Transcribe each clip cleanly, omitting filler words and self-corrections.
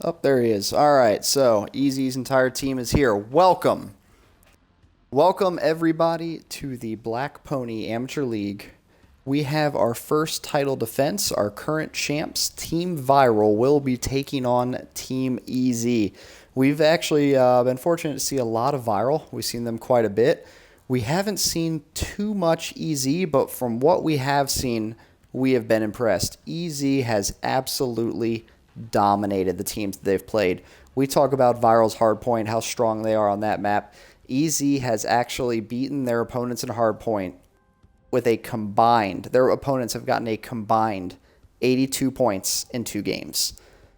Oh, there he is. All right, so Easy's entire team is here. Welcome. Welcome, everybody, to the Black Pony Amateur League. We have our first title defense. Our current champs, Team ViRaL, will be taking on Team Easy. We've actually been fortunate to see a lot of ViRaL. We've seen them quite a bit. We haven't seen too much Easy, but from what we have seen, we have been impressed. Easy has absolutely dominated the teams that they've played. We talk about ViRaL's hardpoint, how strong they are on that map. EZ has actually beaten their opponents in hardpoint with a combined, their opponents have gotten a combined 82 points in 2 games.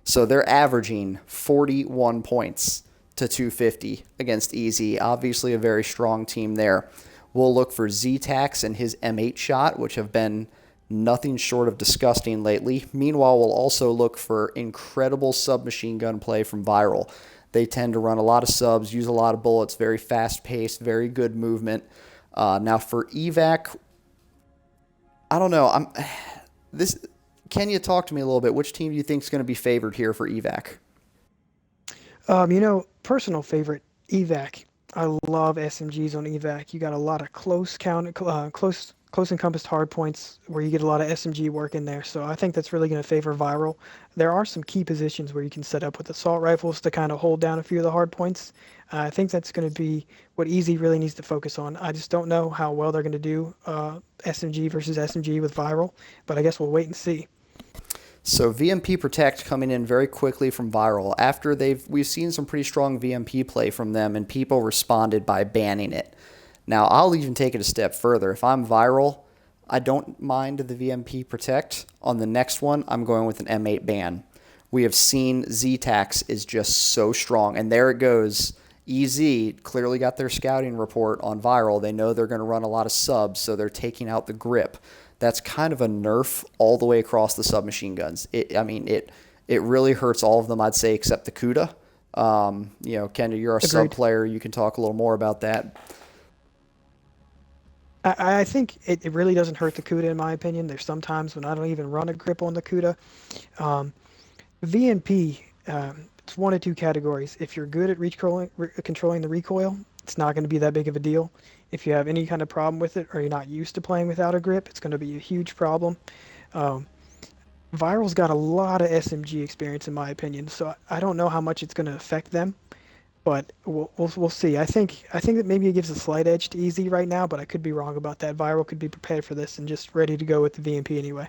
So they're averaging 41 points to 250 against EZ. Obviously a very strong team there. We'll look for Z-Tax and his M8 shot, which have been nothing short of disgusting lately. Meanwhile, we'll also look for incredible submachine gun play from ViRaL. They tend to run a lot of subs, use a lot of bullets, very fast-paced, very good movement. Now for evac, I don't know. Can you talk to me a little bit? Which team do you think is going to be favored here for evac? Personal favorite, evac. I love SMGs on evac. You got a lot of close encompassed hard points where you get a lot of SMG work in there. So I think that's really going to favor ViRaL. There are some key positions where you can set up with assault rifles to kind of hold down a few of the hard points. I think that's going to be what Easy really needs to focus on. I just don't know how well they're going to do SMG versus SMG with ViRaL, but I guess we'll wait and see. So VMP Protect coming in very quickly from ViRaL. After we've seen some pretty strong VMP play from them, and people responded by banning it. Now I'll even take it a step further. If I'm ViRaL, I don't mind the VMP Protect. On the next one, I'm going with an M8 ban. We have seen Z-Tax is just so strong, and there it goes. EZ clearly got their scouting report on ViRaL. They know they're going to run a lot of subs, so they're taking out the grip. That's kind of a nerf all the way across the submachine guns. It really hurts all of them, I'd say, except the Kuda. Kendra, you're a sub Agreed. player. You can talk a little more about that. I think it really doesn't hurt the CUDA in my opinion. There's sometimes when I don't even run a grip on the CUDA. Um, VNP, it's one of two categories. If you're good at controlling the recoil, it's not going to be that big of a deal. If you have any kind of problem with it or you're not used to playing without a grip, it's going to be a huge problem. Um, ViRAL's got a lot of SMG experience in my opinion, so I don't know how much it's going to affect them, but we'll see. I think that maybe it gives a slight edge to Easy right now, but I could be wrong about that. ViRAL could be prepared for this and just ready to go with the VMP anyway.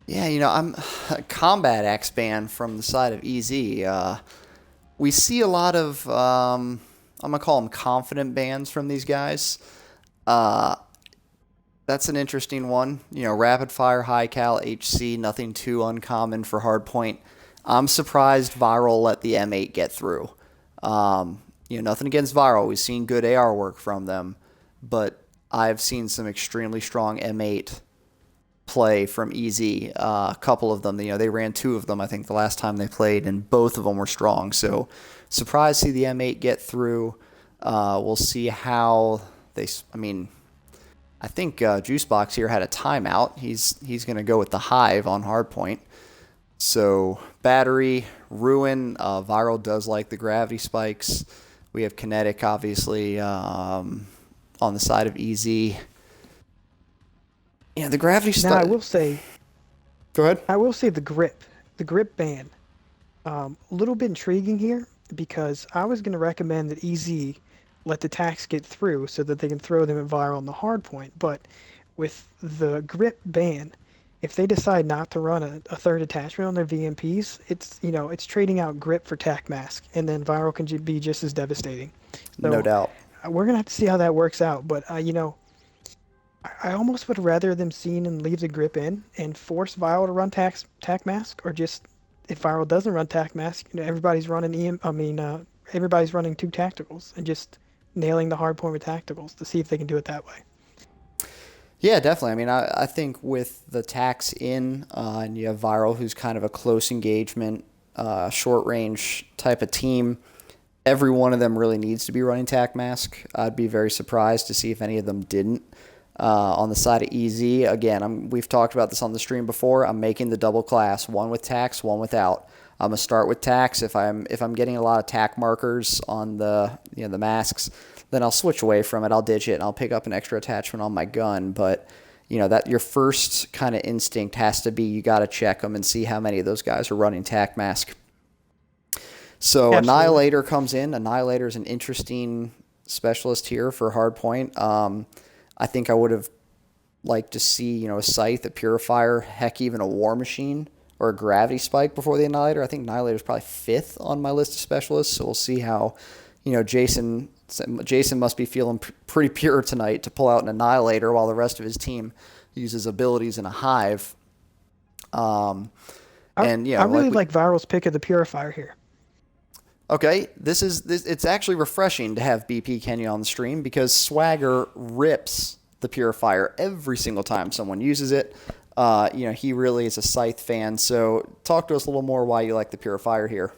Yeah, I'm a combat axe ban from the side of EZ. We see a lot of, I'm going to call them confident bans from these guys. Uh, that's an interesting one. Rapid fire, high cal, HC, nothing too uncommon for hardpoint. I'm surprised ViRaL let the M8 get through. Nothing against ViRaL. We've seen good AR work from them, but I've seen some extremely strong M8 play from EZ. A couple of them, they ran 2 of them, I think, the last time they played, and both of them were strong. So surprised to see the M8 get through. We'll see how they. I think Juicebox here had a timeout. He's going to go with the Hive on hardpoint. So battery, Ruin, ViRaL does like the gravity spikes. We have Kinetic, obviously, on the side of EZ. Yeah, the gravity Now I stuff. will say, Go ahead. the grip ban, a little bit intriguing here because I was going to recommend that EZ let the tax get through so that they can throw them at ViRAL on the hard point. But with the grip ban, if they decide not to run a third attachment on their VMPs, it's trading out grip for tac mask, and then ViRAL can be just as devastating. No So doubt. we're gonna have to see how that works out. But I almost would rather them seen and leave the grip in and force ViRAL to run tac mask, or just if ViRAL doesn't run tac mask, everybody's running everybody's running 2 tacticals and just nailing the hard point with tacticals to see if they can do it that way. Yeah, definitely. I think with the tax in, and you have ViRaL, who's kind of a close engagement, short range type of team, every one of them really needs to be running tac mask. I'd be very surprised to see if any of them didn't. On the side of EZ, again, we've talked about this on the stream before. I'm making the double class, one with tax, one without. I'm gonna start with tax. If I'm getting a lot of tack markers on the the masks, then I'll switch away from it. I'll ditch it and I'll pick up an extra attachment on my gun. But that your first kind of instinct has to be you got to check them and see how many of those guys are running tack mask. So Absolutely. Annihilator comes in. Annihilator is an interesting specialist here for hardpoint. I think I would have liked to see, a Scythe, a Purifier, heck, even a War Machine or a Gravity Spike before the Annihilator. I think Annihilator is probably 5th on my list of specialists, so we'll see how, Jason must be feeling pretty pure tonight to pull out an Annihilator while the rest of his team uses abilities in a Hive. I really like ViRAL's pick of the Purifier here. Okay, it's actually refreshing to have BP Kenya on the stream because Swagger rips the Purifier every single time someone uses it. He really is a Scythe fan, so talk to us a little more why you like the Purifier here.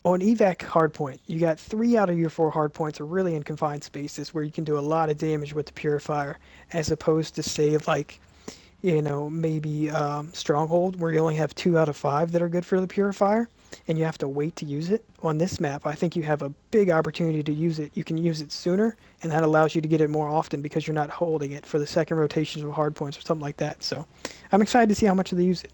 On evac hardpoint, you got 3 out of your 4 hardpoints are really in confined spaces where you can do a lot of damage with the Purifier, as opposed to say like, maybe Stronghold where you only have 2 out of 5 that are good for the Purifier, and you have to wait to use it. On this map, I think you have a big opportunity to use it. You can use it sooner, and that allows you to get it more often because you're not holding it for the second rotations of hardpoints or something like that. So I'm excited to see how much they use it.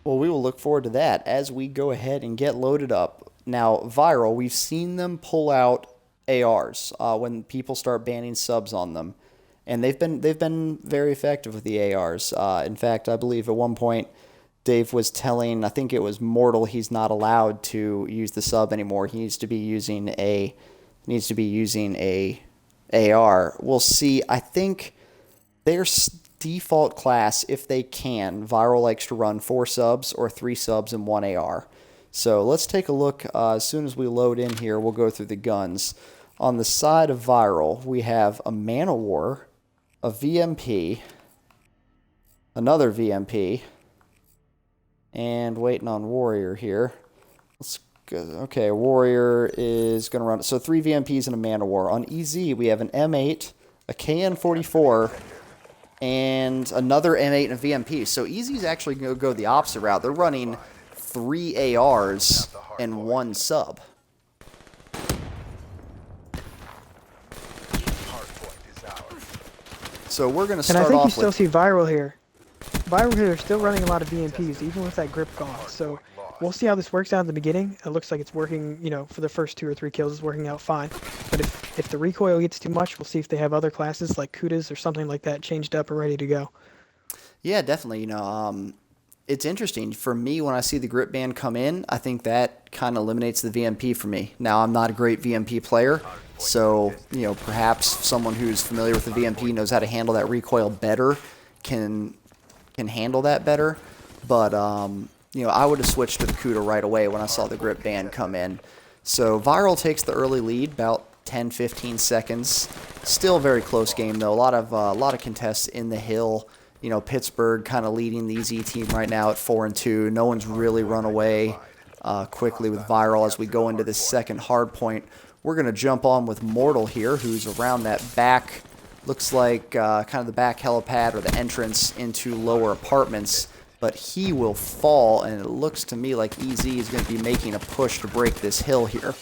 Well, we will look forward to that as we go ahead and get loaded up. Now, ViRaL, we've seen them pull out ARs when people start banning subs on them, and they've been very effective with the ARs. In fact, I believe at one point Dave was telling, I think it was Mortal, he's not allowed to use the sub anymore. He needs to be using a AR. We'll see. I think their default class, if they can, ViRaL likes to run 4 subs or 3 subs and 1 AR. So let's take a look. As soon as we load in here, we'll go through the guns. On the side of ViRaL, we have a Man-O-War, a VMP, another VMP, and waiting on Warrior here. Okay, Warrior is going to run. So 3 VMPs and a Man-O-War. On EZ, we have an M8, a KN44, and another M8 and a VMP. So EZ is actually going to go the opposite route. They're running 3 ARs and 1 sub. So we're going to start off with... And I think you still see ViRaL here. ViRaL here is still running a lot of VMPs, even with that grip gone. So we'll see how this works out in the beginning. It looks like it's working, for the first 2 or 3 kills, it's working out fine. But if the recoil gets too much, we'll see if they have other classes like Kudas or something like that changed up and ready to go. Yeah, definitely. It's interesting. For me, when I see the grip band come in, I think that kind of eliminates the VMP for me. Now, I'm not a great VMP player, so, perhaps someone who's familiar with the VMP knows how to handle that recoil better, can handle that better. But, I would have switched to the Kuda right away when I saw the grip band come in. So ViRaL takes the early lead, about 10-15 seconds. Still a very close game, though. A lot of contests in the hill. Pittsburgh kind of leading the EZ team right now at 4-2. No one's really run away quickly with ViRaL as we go into this second hard point. We're going to jump on with Mortal here, who's around that back, looks like kind of the back helipad or the entrance into lower apartments. But he will fall, and it looks to me like EZ is going to be making a push to break this hill here.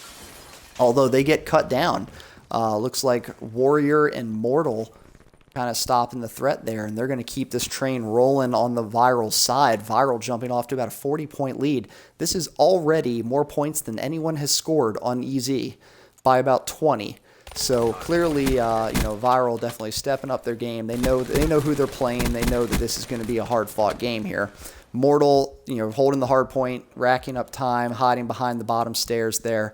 Although they get cut down. Looks like Warrior and Mortal kind of stopping the threat there, and they're going to keep this train rolling on the ViRaL side. ViRaL jumping off to about a 40-point lead. This is already more points than anyone has scored on EZ by about 20. So clearly, ViRaL definitely stepping up their game. They know who they're playing. They know that this is going to be a hard-fought game here. Mortal, holding the hard point, racking up time, hiding behind the bottom stairs there,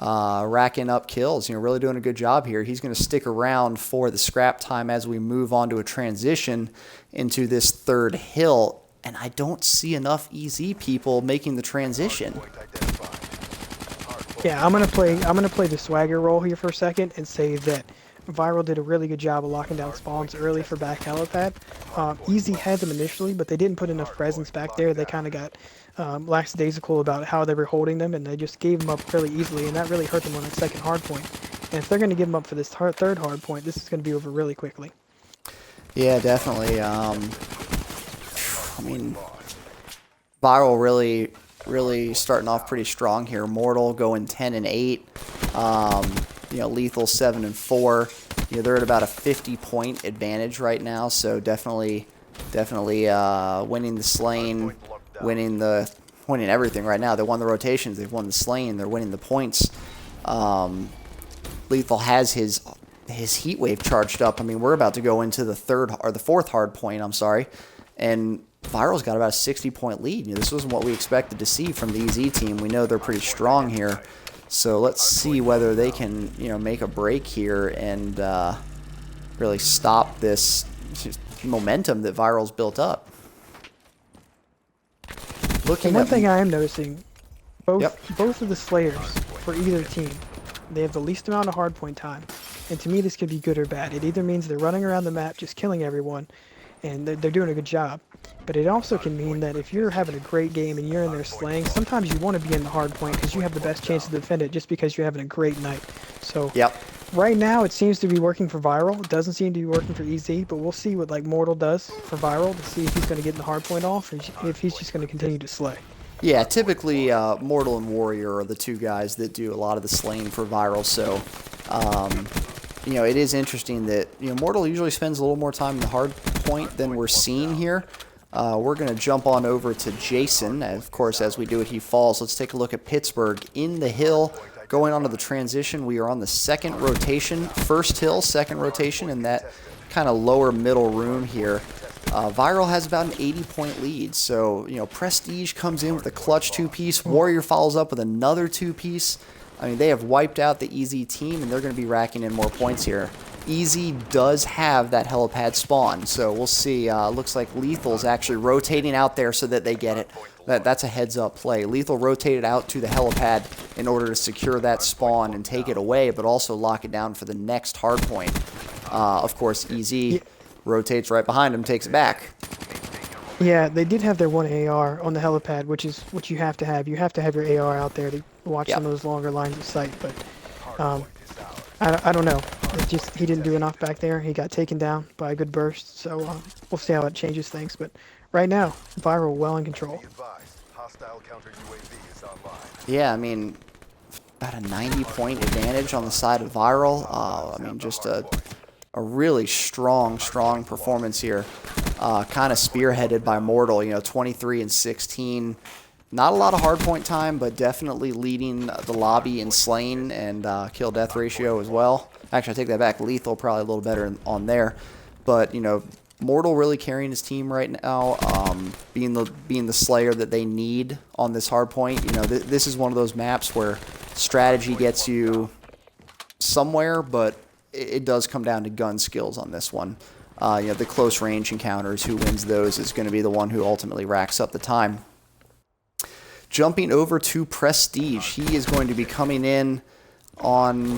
racking up kills. Really doing a good job here. He's going to stick around for the scrap time as we move on to a transition into this third hill. And I don't see enough EZ people making the transition. Yeah, I'm gonna play the swagger role here for a second and say that ViRaL did a really good job of locking down spawns early for back helipad. EZ had them initially, but they didn't put enough presence back there. They kind of got lackadaisical about how they were holding them, and they just gave them up fairly easily, and that really hurt them on that second hard point. And if they're going to give him up for this third hard point, this is going to be over really quickly. Yeah, definitely. I mean, ViRaL really starting off pretty strong here. Mortal going 10-8. Lethal 7-4. They're at about a 50-point advantage right now, so definitely winning the Slain, winning everything right now. They won the rotations, they've won the Slain, they're winning the points. Lethal has his heat wave charged up. I mean, we're about to go into the fourth hard point, I'm sorry, and ViRaL's got about a 60-point lead. This wasn't what we expected to see from the EZ team. We know they're pretty strong here, so let's see whether they can make a break here and really stop this momentum that ViRaL's built up. And one thing I am noticing, both of the Slayers for either team, they have the least amount of hardpoint time. And to me, this could be good or bad. It either means they're running around the map just killing everyone, and they're doing a good job. But it also can mean that if you're having a great game and you're in there slaying, sometimes you want to be in the hard point because you have the best chance to defend it just because you're having a great night. So right now it seems to be working for ViRaL. It doesn't seem to be working for EZ, but we'll see what Mortal does for ViRaL to see if he's going to get in the hard point off or if he's just going to continue to slay. Yeah, typically Mortal and Warrior are the two guys that do a lot of the slaying for ViRaL, so it is interesting that Mortal usually spends a little more time in the hard point than we're seeing here. We're going to jump on over to Jason. Of course, as we do it, he falls. Let's take a look at Pittsburgh in the hill. Going on to the transition, we are on the second rotation. First hill, second rotation, in that kind of lower middle room here. ViRaL has about an 80-point lead. So, Prestige comes in with a clutch two-piece. Warrior follows up with another two-piece. I mean, they have wiped out the EZ team, and they're going to be racking in more points here. EZ does have that helipad spawn, so we'll see. Looks like Lethal's actually rotating out there so that they get it. That's a heads-up play. Lethal rotated out to the helipad in order to secure that spawn and take it away, but also lock it down for the next hard point. Of course, EZ rotates right behind him, takes it back. Yeah, they did have their one AR on the helipad, which is what you have to have. You have to have your AR out there to watch some of those longer lines of sight, but I don't know. He didn't do enough back there. He got taken down by a good burst, so we'll see how it changes things. But right now, ViRaL well in control. Yeah, I mean, about a 90-point advantage on the side of ViRaL. I mean, just a really strong performance here. Kind of spearheaded by Mortal, 23 and 16. Not a lot of hardpoint time, but definitely leading the lobby in slaying and kill-death ratio as well. Actually, I take that back. Lethal probably a little better on there. But, Mortal really carrying his team right now, being the slayer that they need on this hardpoint. This is one of those maps where strategy gets you somewhere, but it does come down to gun skills on this one. The close range encounters, who wins those is going to be the one who ultimately racks up the time. Jumping over to Prestige, he is going to be coming in on,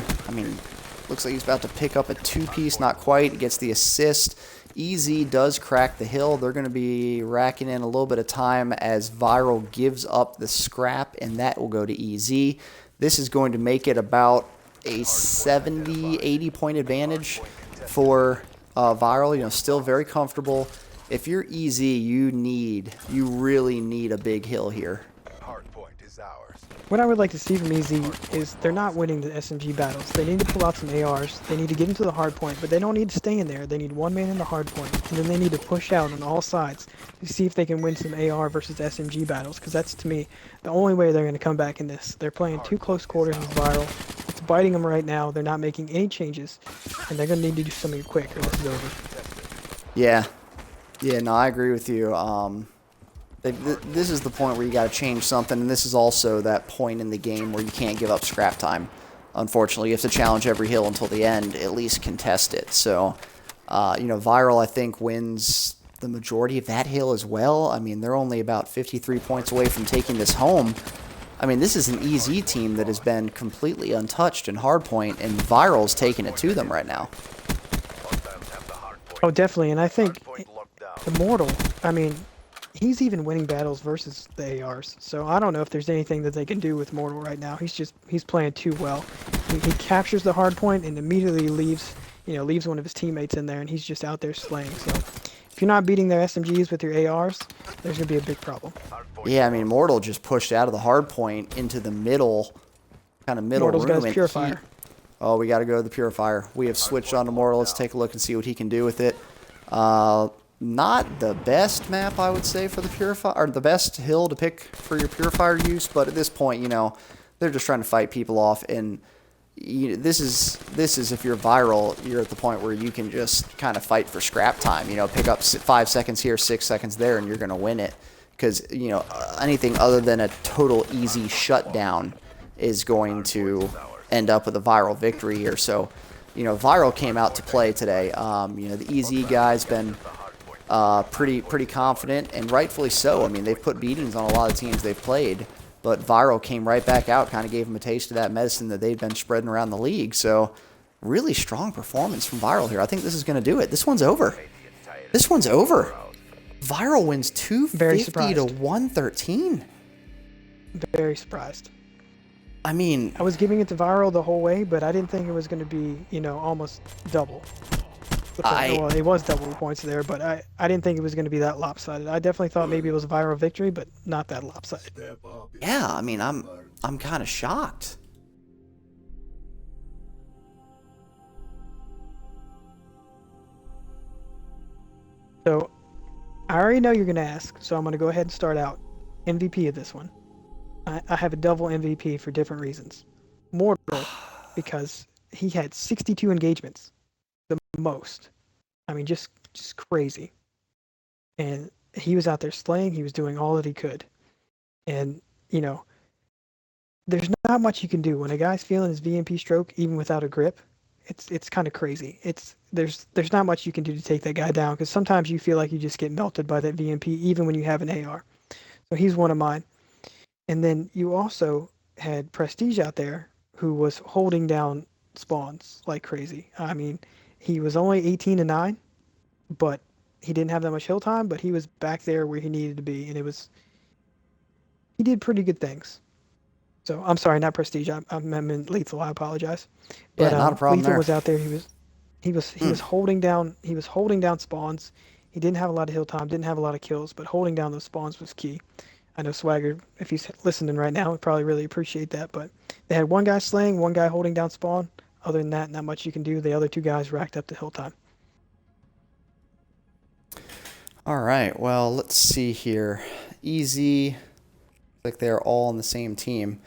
looks like he's about to pick up a two-piece, not quite, gets the assist. EZ does crack the hill. They're going to be racking in a little bit of time as ViRaL gives up the scrap, and that will go to EZ. This is going to make it about a 70, 80-point advantage for ViRaL. Still very comfortable. If you're EZ, you really need a big hill here. What I would like to see from EZ is they're not winning the SMG battles. They need to pull out some ARs. They need to get into the hard point, but they don't need to stay in there. They need one man in the hard point, and then they need to push out on all sides to see if they can win some AR versus SMG battles, because that's, to me, the only way they're going to come back in this. They're playing too close quarters with ViRaL. It's biting them right now. They're not making any changes, and they're going to need to do something quick or this is over. Yeah, no, I agree with you. This is the point where you got to change something, and this is also that point in the game where you can't give up scrap time. Unfortunately, you have to challenge every hill until the end, at least contest it. So, ViRaL, I think, wins the majority of that hill as well. They're only about 53 points away from taking this home. This is an EZ team that has been completely untouched in hardpoint, and ViRaL's taking it to them right now. Oh, definitely, and I think Immortal, he's even winning battles versus the ARs. So I don't know if there's anything that they can do with Mortal right now. He's playing too well. He captures the hard point and immediately leaves one of his teammates in there, and he's just out there slaying. So if you're not beating their SMGs with your ARs, there's gonna be a big problem. Yeah, I mean, Mortal just pushed out of the hard point into the middle, kind of middle Mortal's got room, his and purifier. oh, we got to go to the purifier. We have switched on to Mortal. Let's take a look and see what he can do with it. Not the best map, I would say, for the purifier, or the best hill to pick for your purifier use, but at this point, they're just trying to fight people off, and this is if you're viral, you're at the point where you can just kind of fight for scrap time. Pick up 5 seconds here, 6 seconds there, and you're going to win it. Because anything other than a total easy shutdown is going to end up with a viral victory here. So, viral came out to play today. The EZ guy's been pretty confident, and rightfully so. I mean, they've put beatings on a lot of teams they've played, but viral came right back out, kind of gave them a taste of that medicine that they've been spreading around the league. So, really strong performance from viral here. I think this is going to do it. This one's over. This one's over. viral wins 250 to 113. Very surprised. I mean, I was giving it to viral the whole way, but I didn't think it was going to be, almost double. Well, it was double the points there, but I didn't think it was going to be that lopsided. I definitely thought maybe it was a viral victory, but not that lopsided. yeah, I mean, I'm kind of shocked. So, I already know you're going to ask, so I'm going to go ahead and start out. MVP of this one. I have a double MVP for different reasons. Mortal, because he had 62 engagements, the most. I mean, just crazy. And he was out there slaying. He was doing all that he could. And, there's not much you can do when a guy's feeling his VMP stroke, even without a grip. It's kind of crazy. There's not much you can do to take that guy down, because sometimes you feel like you just get melted by that VMP, even when you have an AR. So he's one of mine. And then you also had Prestige out there who was holding down spawns like crazy. I mean, he was only 18 and 9, but he didn't have that much hill time, but he was back there where he needed to be, and he did pretty good things. So I'm sorry, not Prestige. I'm in Lethal. I apologize. Yeah, But not a problem Lethal there. was out there. He was holding down spawns. He didn't have a lot of hill time, didn't have a lot of kills, but holding down those spawns was key. I know Swagger, if he's listening right now, would probably really appreciate that. But they had one guy slaying, one guy holding down spawn. Other than that, not much you can do. The other two guys racked up the hill time. All right, well, let's see here. Easy, like they're all on the same team.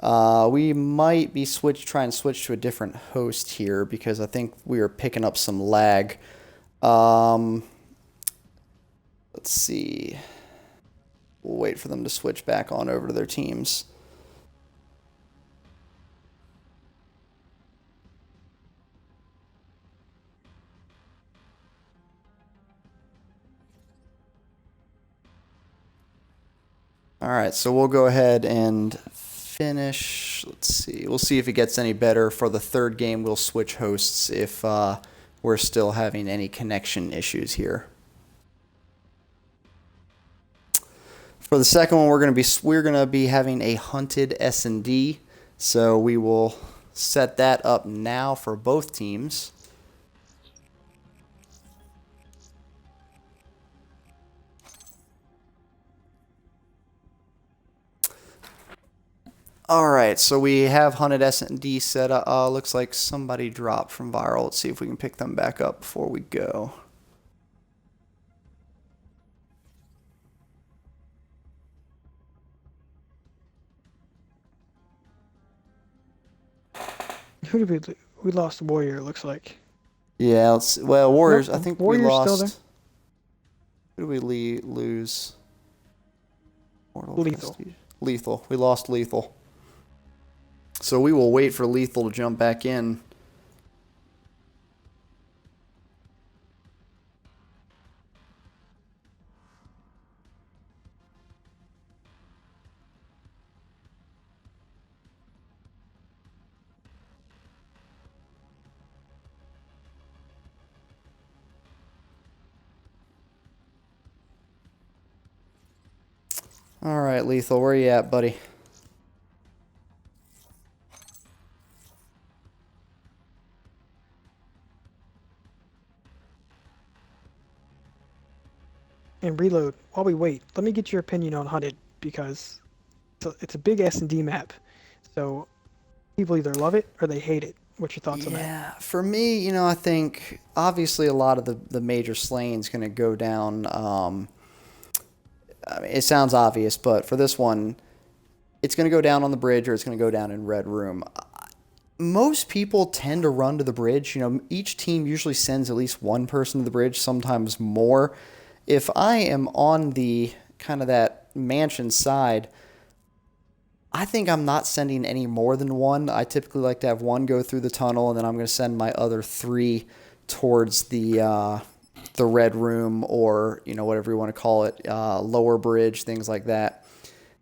We might be trying to switch to a different host here because I think we are picking up some lag. Let's see. We'll wait for them to switch back on over to their teams. All right, so we'll go ahead and finish. Let's see. We'll see if it gets any better. For the third game, we'll switch hosts if we're still having any connection issues here. For the second one, we're gonna be having a hunted S&D, so we will set that up now for both teams. All right, so we have hunted S&D set up. Looks like somebody dropped from viral. Let's see if we can pick them back up before we go. Who did we lost Warrior? It looks like. Yeah, well, Warriors. Nope, I think Warrior's we lost. still there. Who did we lose? Mortal Lethal. Prestige. Lethal. We lost Lethal. So we will wait for Lethal to jump back in. All right, Lethal, where you at, buddy? And reload. While we wait, let me get your opinion on Hunted because it's a big S&D map. So people either love it or they hate it. What's your thoughts on that? Yeah, for me, I think obviously a lot of the major slaying's going to go down. I mean, it sounds obvious, but for this one, it's going to go down on the bridge or it's going to go down in Red Room. Most people tend to run to the bridge. Each team usually sends at least one person to the bridge, sometimes more. If I am on the kind of that mansion side, I think I'm not sending any more than one. I typically like to have one go through the tunnel, and then I'm going to send my other three towards the red room or whatever you want to call it, lower bridge, things like that.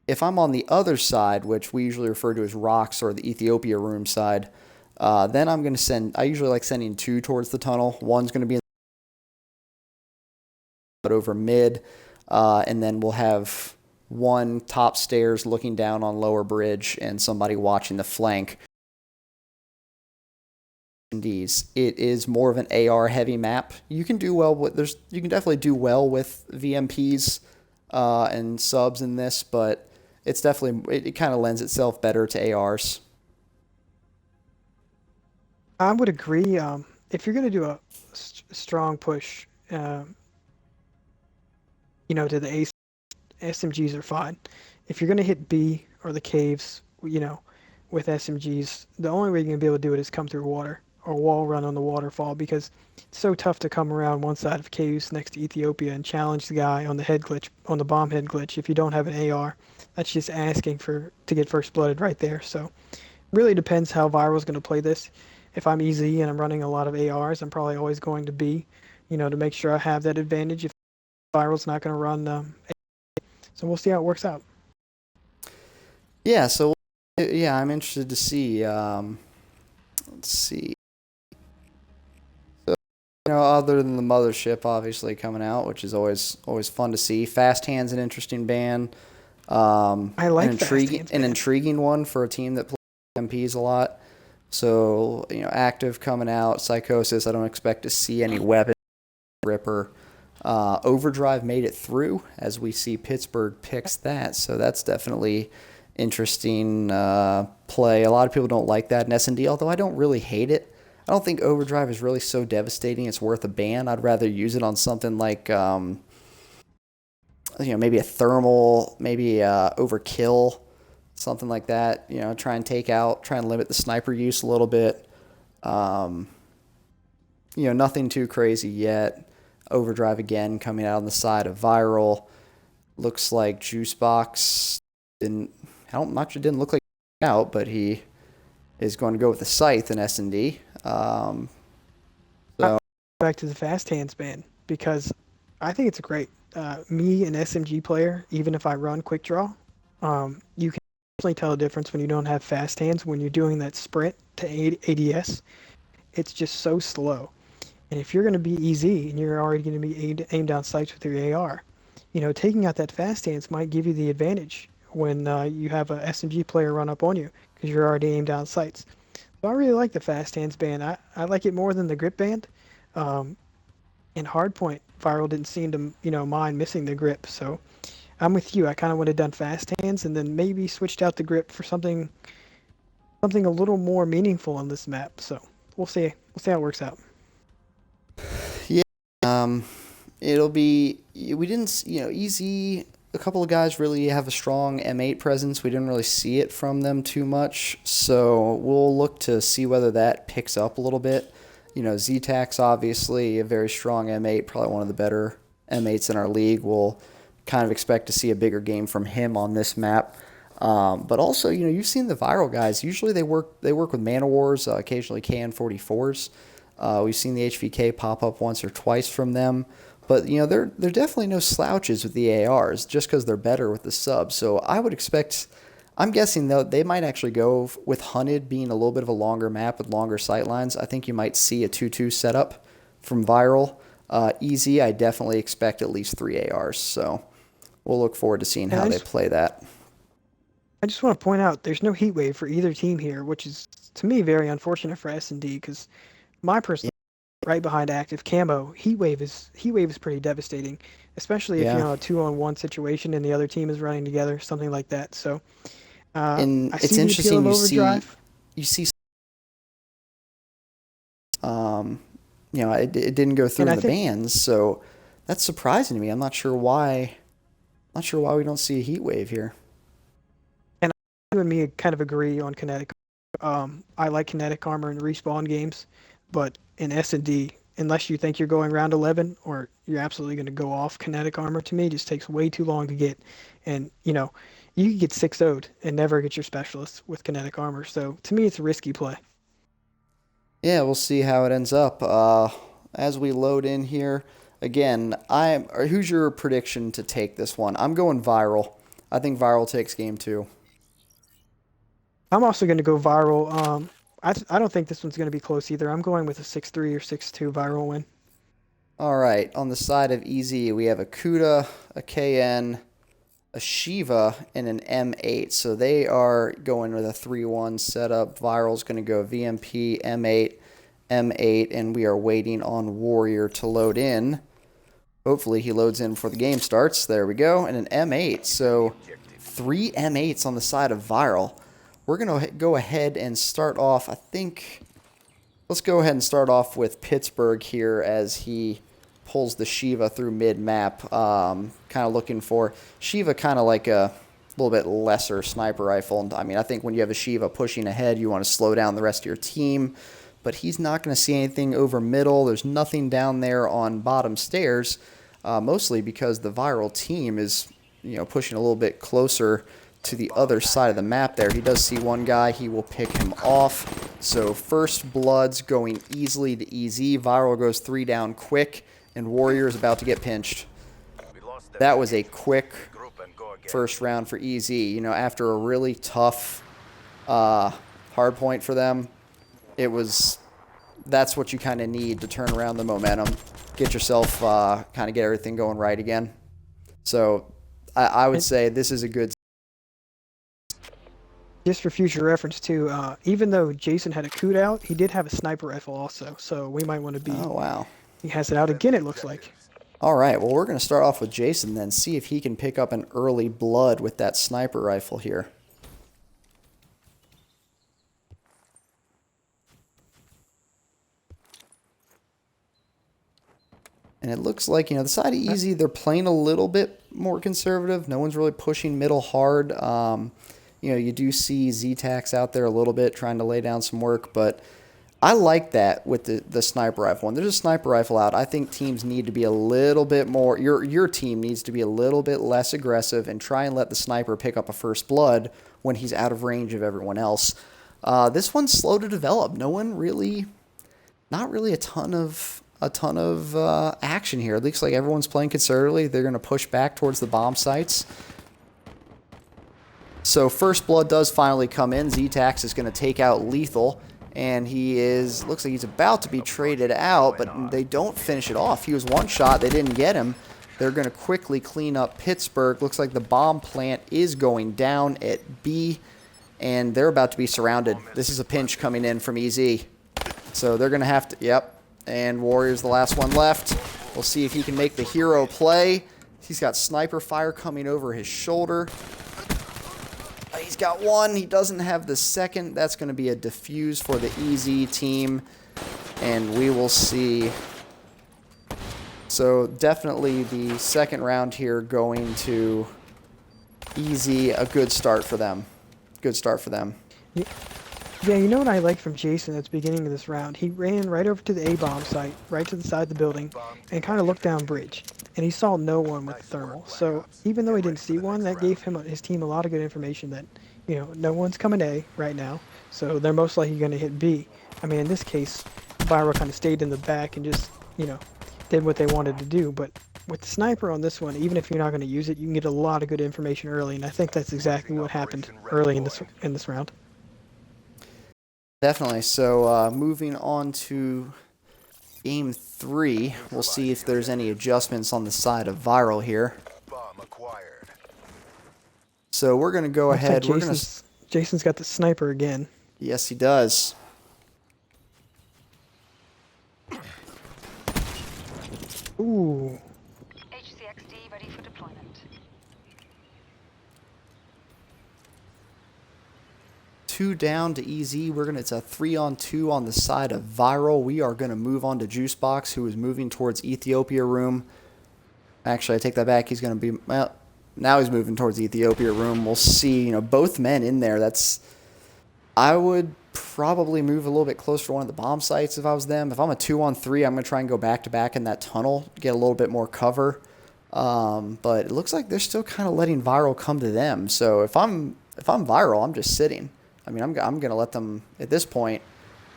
If I'm on the other side, which we usually refer to as rocks or the Ethiopia room side, then I'm going to send. I usually like sending two towards the tunnel. One's going to be over mid, and then we'll have one top stairs looking down on lower bridge and somebody watching the flank. It is more of an AR heavy map. You can do well with you can definitely do well with VMPs and subs in this, but it's definitely it kind of lends itself better to ARs. I would agree. If you're going to do a strong push, to the A SMGs are fine. If you're going to hit B or the caves, with SMGs, the only way you're going to be able to do it is come through water or wall run on the waterfall because it's so tough to come around one side of caves next to Ethiopia and challenge the guy on the head glitch, on the bomb head glitch. If you don't have an AR, that's just asking to get first blooded right there. So really depends how ViRAL's going to play this. If I'm easy and I'm running a lot of ARs, I'm probably always going to be, to make sure I have that advantage. If ViRAL's not going to run so we'll see how it works out. Yeah, so yeah, I'm interested to see. Let's see. So, other than the mothership obviously coming out, which is always fun to see. Fast Hand's an interesting band. I An like Fast intriguing Hands, an man. intriguing one for a team that plays MPs a lot. So, active coming out, Psychosis. I don't expect to see any weapon ripper. Overdrive made it through, as we see Pittsburgh picks that. So that's definitely interesting play. A lot of people don't like that in S&D, although I don't really hate it. I don't think Overdrive is really so devastating it's worth a ban. I'd rather use it on something like maybe a thermal, maybe overkill, something like that. Try and limit the sniper use a little bit. Um, nothing too crazy yet. Overdrive again coming out on the side of ViRaL. Looks like Juicebox didn't. I don't much. It didn't look like out, but he is going to go with the Scythe in S&D. I So back to the Fast Hands ban because I think it's great. Me, an SMG player, even if I run quick draw, you can definitely tell a difference when you don't have fast hands. When you're doing that sprint to ADS, it's just so slow. And if you're going to be easy and you're already going to be aim down sights with your AR, taking out that fast hands might give you the advantage when you have a SMG player run up on you because you're already aimed down sights. So I really like the fast hands band. I like it more than the grip band. Um, in Hardpoint, ViRAL didn't seem to mind missing the grip. So I'm with you. I kind of would have done fast hands and then maybe switched out the grip for something a little more meaningful on this map. So we'll see. We'll see how it works out. yeah, um, it'll be. We didn't. Easy. A couple of guys really have a strong M8 presence. We didn't really see it from them too much, so we'll look to see whether that picks up a little bit. Z-Tax obviously a very strong M8, probably one of the better M8s in our league. We'll kind of expect to see a bigger game from him on this map. But also, you've seen the ViRAL guys. Usually they work with Man of Wars, occasionally KN-44s. We've seen the HVK pop up once or twice from them. But they're definitely no slouches with the ARs just because they're better with the subs. So I would expect. I'm guessing though they might actually go with Hunted being a little bit of a longer map with longer sight lines. I think you might see a 2-2 setup from ViRAL. Easy, I definitely expect at least 3 ARs. So we'll look forward to seeing And how they play that. I just want to point out there's no heat wave for either team here, which is to me very unfortunate for S&D because my personal right behind active camo heat wave is pretty devastating, especially if you're Yeah, on a 2-on-1 situation and the other team is running together, something like that. So and I it's see the appeal interesting of overdrive, you see um, it didn't go through and in I the think bans, so that's surprising to me. I'm not sure why. Not sure why we don't see a heat wave here. and you and me kind of agree on kinetic. I like kinetic armor in respawn games, but in S&D, unless you think you're going round 11 or you're absolutely going to go off kinetic armor, to me just takes way too long to get. And you can get 6-0'd and never get your specialist with kinetic armor. So to me, it's a risky play. Yeah, we'll see how it ends up. As we load in here, again, who's your prediction to take this one? I'm going ViRaL. I think ViRaL takes game two. I'm also going to go viral. I don't think this one's going to be close either. I'm going with a 6-3 or 6-2 viral win. All right, on the side of EZ, we have a Kuda, a KN, a Shiva, and an M8. So they are going with a 3-1 setup. ViRAL's going to go VMP, M8, M8, and we are waiting on Warrior to load in. Hopefully he loads in before the game starts. There we go, and an M8. So 3 M8s on the side of ViRAL. We're going to go ahead and start off, I think. Let's go ahead and start off with Pittsburgh here as he pulls the Shiva through mid-map. Kind of looking for Shiva, kind of like a little bit lesser sniper rifle. And I mean, I think when you have a Shiva pushing ahead, you want to slow down the rest of your team. But he's not going to see anything over middle. There's nothing down there on bottom stairs, mostly because the ViRAL team is, pushing a little bit closer to the other side of the map there. He does see one guy. He will pick him off. So first blood's going easily to EZ. ViRAL goes 3 down quick, and Warrior is about to get pinched. That was a quick first round for EZ. After a really tough hard point for them, that's what you kind of need to turn around the momentum, get yourself kind of get everything going right again. So I would say this is a good. Just for future reference too, even though Jason had a coot out, he did have a sniper rifle also. So we might want to be. Oh, wow. He has it out again, it looks like. All right, well, we're going to start off with Jason then, see if he can pick up an early blood with that sniper rifle here. And it looks like, the side of Easy, they're playing a little bit more conservative. No one's really pushing middle hard. You do see Z-Tax out there a little bit trying to lay down some work, but I like that with the sniper rifle. When there's a sniper rifle out, I think teams need to be a little bit more, your team needs to be a little bit less aggressive and try and let the sniper pick up a first blood when he's out of range of everyone else. This one's slow to develop. Not really a ton of action here. It looks like everyone's playing conservatively. They're going to push back towards the bomb sites. So first blood does finally come in. Z-Tax is going to take out Lethal, and looks like he's about to be traded out, but they don't finish it off. He was one shot. They didn't get him. They're going to quickly clean up Pittsburgh. Looks like the bomb plant is going down at B, and they're about to be surrounded. This is a pinch coming in from EZ. So they're going to have to, yep. And Warrior's the last one left. We'll see if he can make the hero play. He's got sniper fire coming over his shoulder. He's got one. He doesn't have the second. That's going to be a defuse for the EZ team. And we will see. So definitely the second round here going to EZ. A good start for them. Good start for them. Yeah, you know what I like from Jason at the beginning of this round? He ran right over to the A-bomb site, right to the side of the building, and kind of looked down bridge. And he saw no one with the thermal. So even though he didn't see one, that gave his team a lot of good information that, no one's coming A right now. So they're most likely going to hit B. I mean, in this case, ViRAL kind of stayed in the back and just, did what they wanted to do. But with the sniper on this one, even if you're not going to use it, you can get a lot of good information early. And I think that's exactly what happened early in this round. Definitely. So moving on to game 3, we'll see if there's any adjustments on the side of ViRAL here. Bomb acquired. So we're going to go Looks like ahead. We're going to... Jason's got the sniper again. Yes, he does. Ooh. HCXD ready for deployment. Two down to EZ. It's a 3-on-2 on the side of ViRaL. We are going to move on to Juicebox, who is moving towards Ethiopia room. Actually, I take that back. He's going to be, well, now he's moving towards Ethiopia room. We'll see, both men in there. I would probably move a little bit closer to one of the bomb sites if I was them. If I'm a 2-on-3, I'm going to try and go back to back in that tunnel, get a little bit more cover. But it looks like they're still kind of letting ViRaL come to them. So if I'm ViRaL, I'm just sitting. I mean, I'm going to let them, at this point,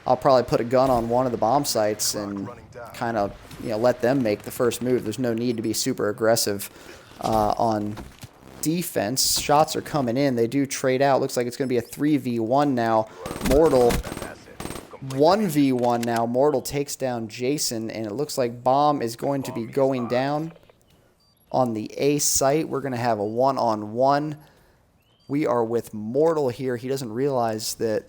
I'll probably put a gun on one of the bomb sites and kind of, let them make the first move. There's no need to be super aggressive on defense. Shots are coming in. They do trade out. Looks like it's going to be a 3v1 now. Mortal 1v1 now. Mortal takes down Jason, and it looks like bomb is going to be going down on the A site. We're going to have a 1-on-1. We are with Mortal here. He doesn't realize that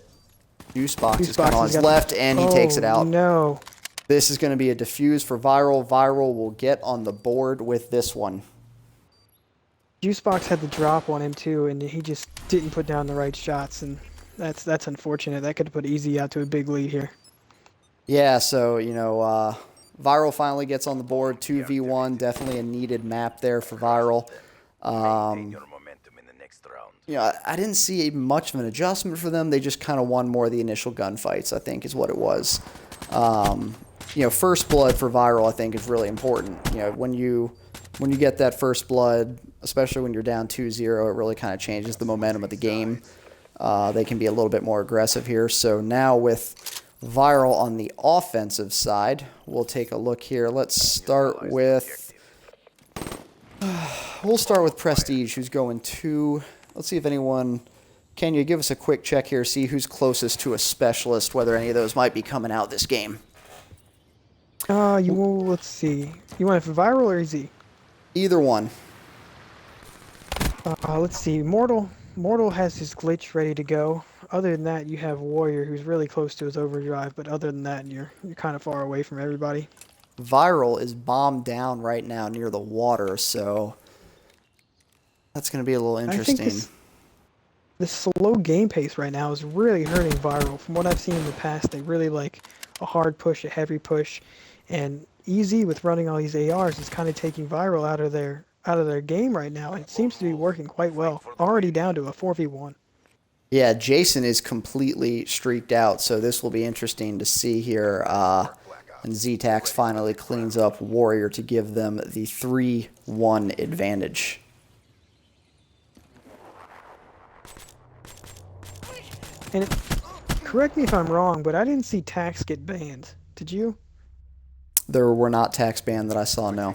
Juicebox is kind of on his left, and he takes it out. No. This is going to be a defuse for ViRaL. ViRaL will get on the board with this one. Juicebox had the drop on him too, and he just didn't put down the right shots, and that's unfortunate. That could have put Easy out to a big lead here. Yeah, so, ViRaL finally gets on the board. 2v1, definitely a needed map there for ViRaL. I didn't see much of an adjustment for them. They just kind of won more of the initial gunfights, I think, is what it was. First blood for ViRaL, I think, is really important. When you get that first blood, especially when you're down 2-0, it really kind of changes the momentum of the game. They can be a little bit more aggressive here. So now with ViRaL on the offensive side, we'll take a look here. Let's start with... we'll start with Prestige, who's going to... Let's see if anyone... Can you give us a quick check here, see who's closest to a specialist, whether any of those might be coming out this game? Let's see. You want it for ViRaL or EZ? Either one. Let's see. Mortal has his glitch ready to go. Other than that, you have Warrior, who's really close to his overdrive, but other than that, you're kind of far away from everybody. ViRaL is bombed down right now near the water, so that's going to be a little interesting. I think this slow game pace right now is really hurting ViRaL. From what I've seen in the past, they really like a hard push, a heavy push, and Easy with running all these ARs is kind of taking ViRaL out of their game right now, and it seems to be working quite well. Already down to a 4v1. Yeah, Jason is completely streaked out, so this will be interesting to see here. And Z-Tax finally cleans up Warrior to give them the 3-1 advantage. And correct me if I'm wrong, but I didn't see Tax get banned. Did you? There were not tax banned that I saw, no.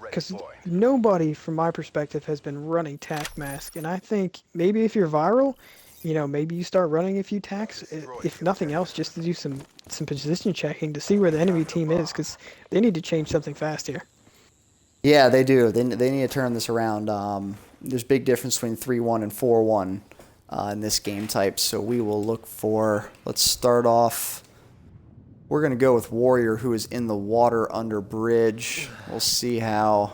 Because nobody, from my perspective, has been running tac mask, and I think maybe if you're ViRaL, maybe you start running a few tacs, if nothing else, just to do some position checking to see where the enemy team is, because they need to change something fast here. Yeah, they do. They need to turn this around. There's a big difference between 3-1 and 4-1 in this game type, so we will look for, let's start off, we're going to go with Warrior, who is in the water under bridge. We'll see how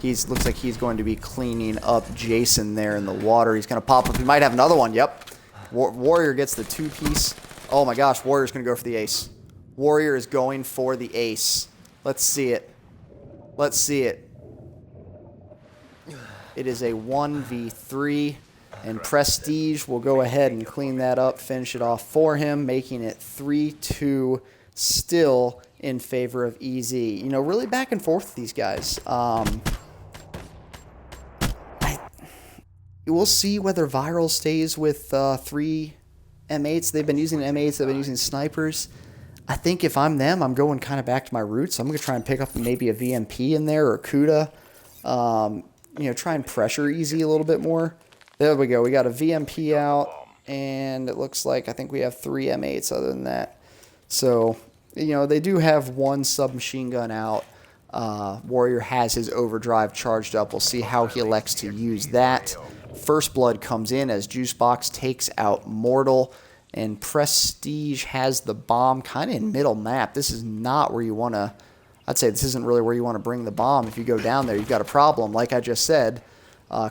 looks like he's going to be cleaning up Jason there in the water. He's going to pop up. He might have another one. Yep. Warrior gets the 2-piece. Oh my gosh, Warrior's going to go for the ace. Warrior is going for the ace. Let's see it. Let's see it. It is a 1v3, and Prestige will go ahead and clean that up, finish it off for him, making it 3-2, still in favor of EZ. Really back and forth with these guys. We'll see whether ViRaL stays with 3 M8s. They've been using M8s. They've been using snipers. I think if I'm them, I'm going kind of back to my roots. I'm going to try and pick up maybe a VMP in there or a CUDA. Try and pressure EZ a little bit more. There we go. We got a VMP out, and it looks like I think we have 3 M8s other than that. So, they do have 1 submachine gun out. Warrior has his overdrive charged up. We'll see how he elects to use that First blood comes in as Juicebox takes out Mortal, and Prestige has the bomb kind of in middle map. This is not where you want to, I'd say this isn't really where you want to bring the bomb. If you go down there, you've got a problem. Like I just said,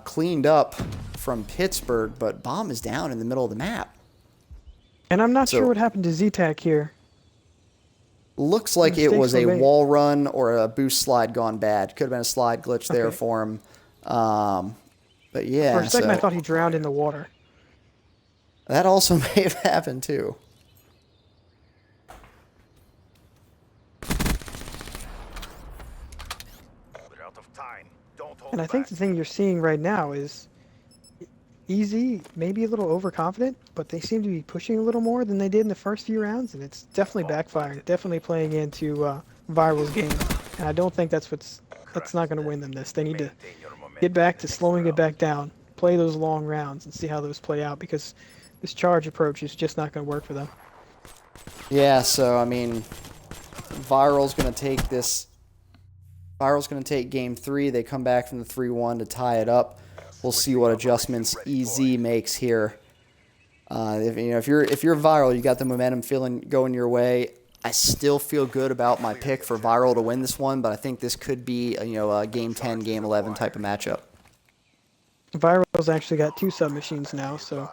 cleaned up from Pittsburgh, but bomb is down in the middle of the map. And I'm not sure what happened to Z-Tac here. Looks like it was a wall run or a boost slide gone bad. Could have been a slide glitch there for him. But yeah. For a second, I thought he drowned in the water. That also may have happened too. And I think the thing you're seeing right now is Easy, maybe a little overconfident, but they seem to be pushing a little more than they did in the first few rounds, and it's definitely backfiring, definitely playing into ViRAL's game. And I don't think that's not going to win them this. They need to get back to slowing it back down, play those long rounds, and see how those play out, because this charge approach is just not going to work for them. Yeah, so I mean, ViRAL's going to take this. ViRAL's going to take game 3. They come back from the 3-1 to tie it up. We'll see what adjustments EZ makes here. If you're ViRAL, you got the momentum going your way. I still feel good about my pick for ViRAL to win this one, but I think this could be a game 10, game 11 type of matchup. ViRAL's actually got 2 submachines now, so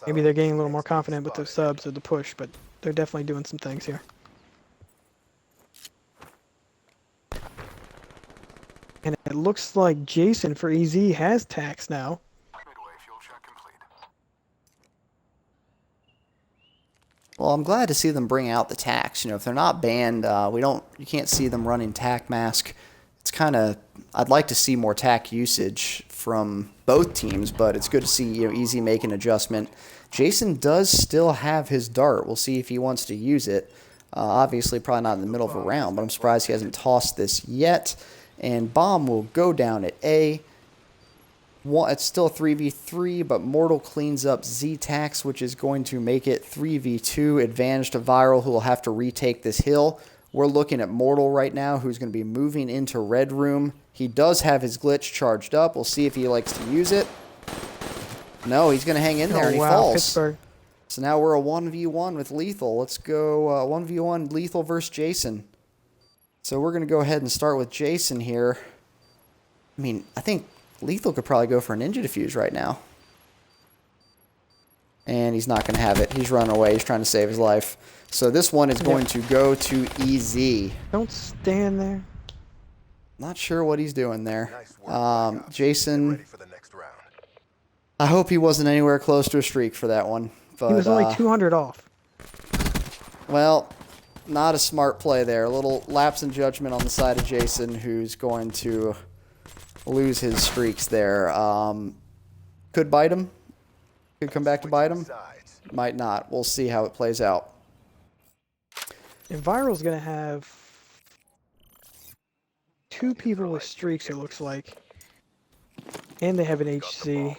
maybe they're getting a little more confident with those subs or the push, but they're definitely doing some things here. And it looks like Jason for EZ has tax now. Well, I'm glad to see them bring out the tax. If they're not banned, you can't see them running tac mask. It's kind of, I'd like to see more tac usage from both teams, but it's good to see EZ make an adjustment. Jason does still have his dart. We'll see if he wants to use it. Obviously, probably not in the middle of a round, but I'm surprised he hasn't tossed this yet. And bomb will go down at A. It's still 3v3, but Mortal cleans up Z-Tax, which is going to make it 3v2 advantage to ViRAL, who will have to retake this hill. We're looking at Mortal right now, who's going to be moving into Red Room. He does have his glitch charged up. We'll see if he likes to use it. No, he's going to hang in there, and he falls. Pittsburgh. So now we're a 1v1 with Lethal. Let's go 1v1 Lethal versus Jason. So we're going to go ahead and start with Jason here. I mean, I think Lethal could probably go for a Ninja Diffuse right now. And he's not going to have it. He's running away. He's trying to save his life. So this one is going to go to EZ. Don't stand there. Not sure what he's doing there. Jason, I hope he wasn't anywhere close to a streak for that one. But, he was only 200 off. Well, not a smart play there. A little lapse in judgment on the side of Jason, who's going to lose his streaks there. Could bite him. Could come back to bite him. Might not. We'll see how it plays out. And ViRAL's going to have 2 people with streaks, it looks like. And they have an HC.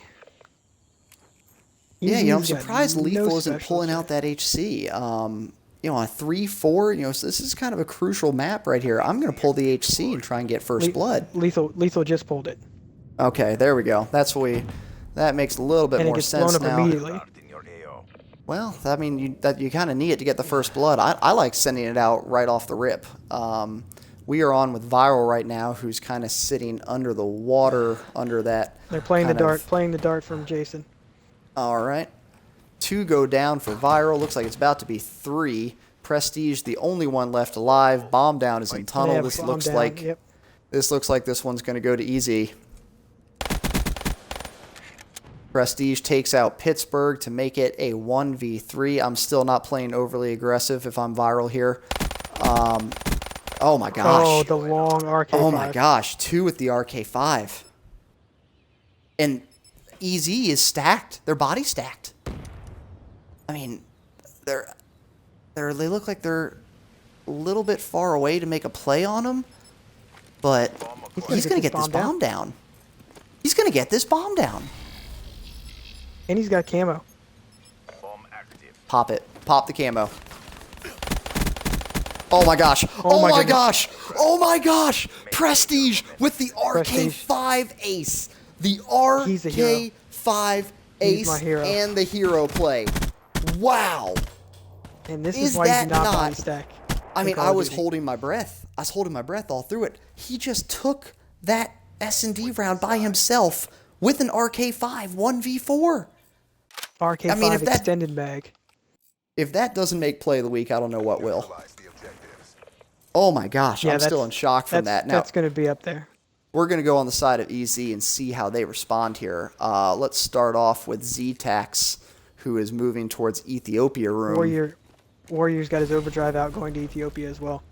Yeah, I'm surprised Lethal isn't pulling out that HC. On a 3-4, so this is kind of a crucial map right here. I'm going to pull the HC and try and get first blood. Lethal just pulled it. Okay, there we go. That makes a little bit more sense now. And it gets blown up immediately. Well, I mean, you kind of need it to get the first blood. I like sending it out right off the rip. We are on with ViRAL right now, who's kind of sitting under the water, under that. They're playing the dart from Jason. All right. 2 go down for ViRAL. Looks like it's about to be 3. Prestige, the only one left alive. Bomb down is in tunnel. This looks like this one's going to go to EZ. Prestige takes out Pittsburgh to make it a 1v3. I'm still not playing overly aggressive if I'm ViRAL here. Oh my gosh. Oh, the long RK5. Oh my gosh. 2 with the RK5. And EZ is stacked. Their body stacked. I mean, they look like they're a little bit far away to make a play on him, but he's going to get this bomb down. He's going to get this bomb down. And he's got camo. Pop it. Pop the camo. Oh my gosh. Oh my gosh. Oh my gosh. Prestige with the RK5 ace. The RK5 5 He's my ace hero. and the hero play. Wow. And this Is is why you that do not not- body stack. I in mean, Call I of was Duty. holding my breath. I was holding my breath all through it. He just took that S&D round by himself with an RK5 1v4. RK5 I mean, extended mag. if that doesn't make play of the week, I don't know what will. Oh my gosh, Yeah, I'm still in shock from that. Now, That's going to be up there. we're going to go on the side of EZ and see how they respond here. Let's start off with Z-Tax, who is moving towards Ethiopia room. Warrior's got his overdrive out going to Ethiopia as well.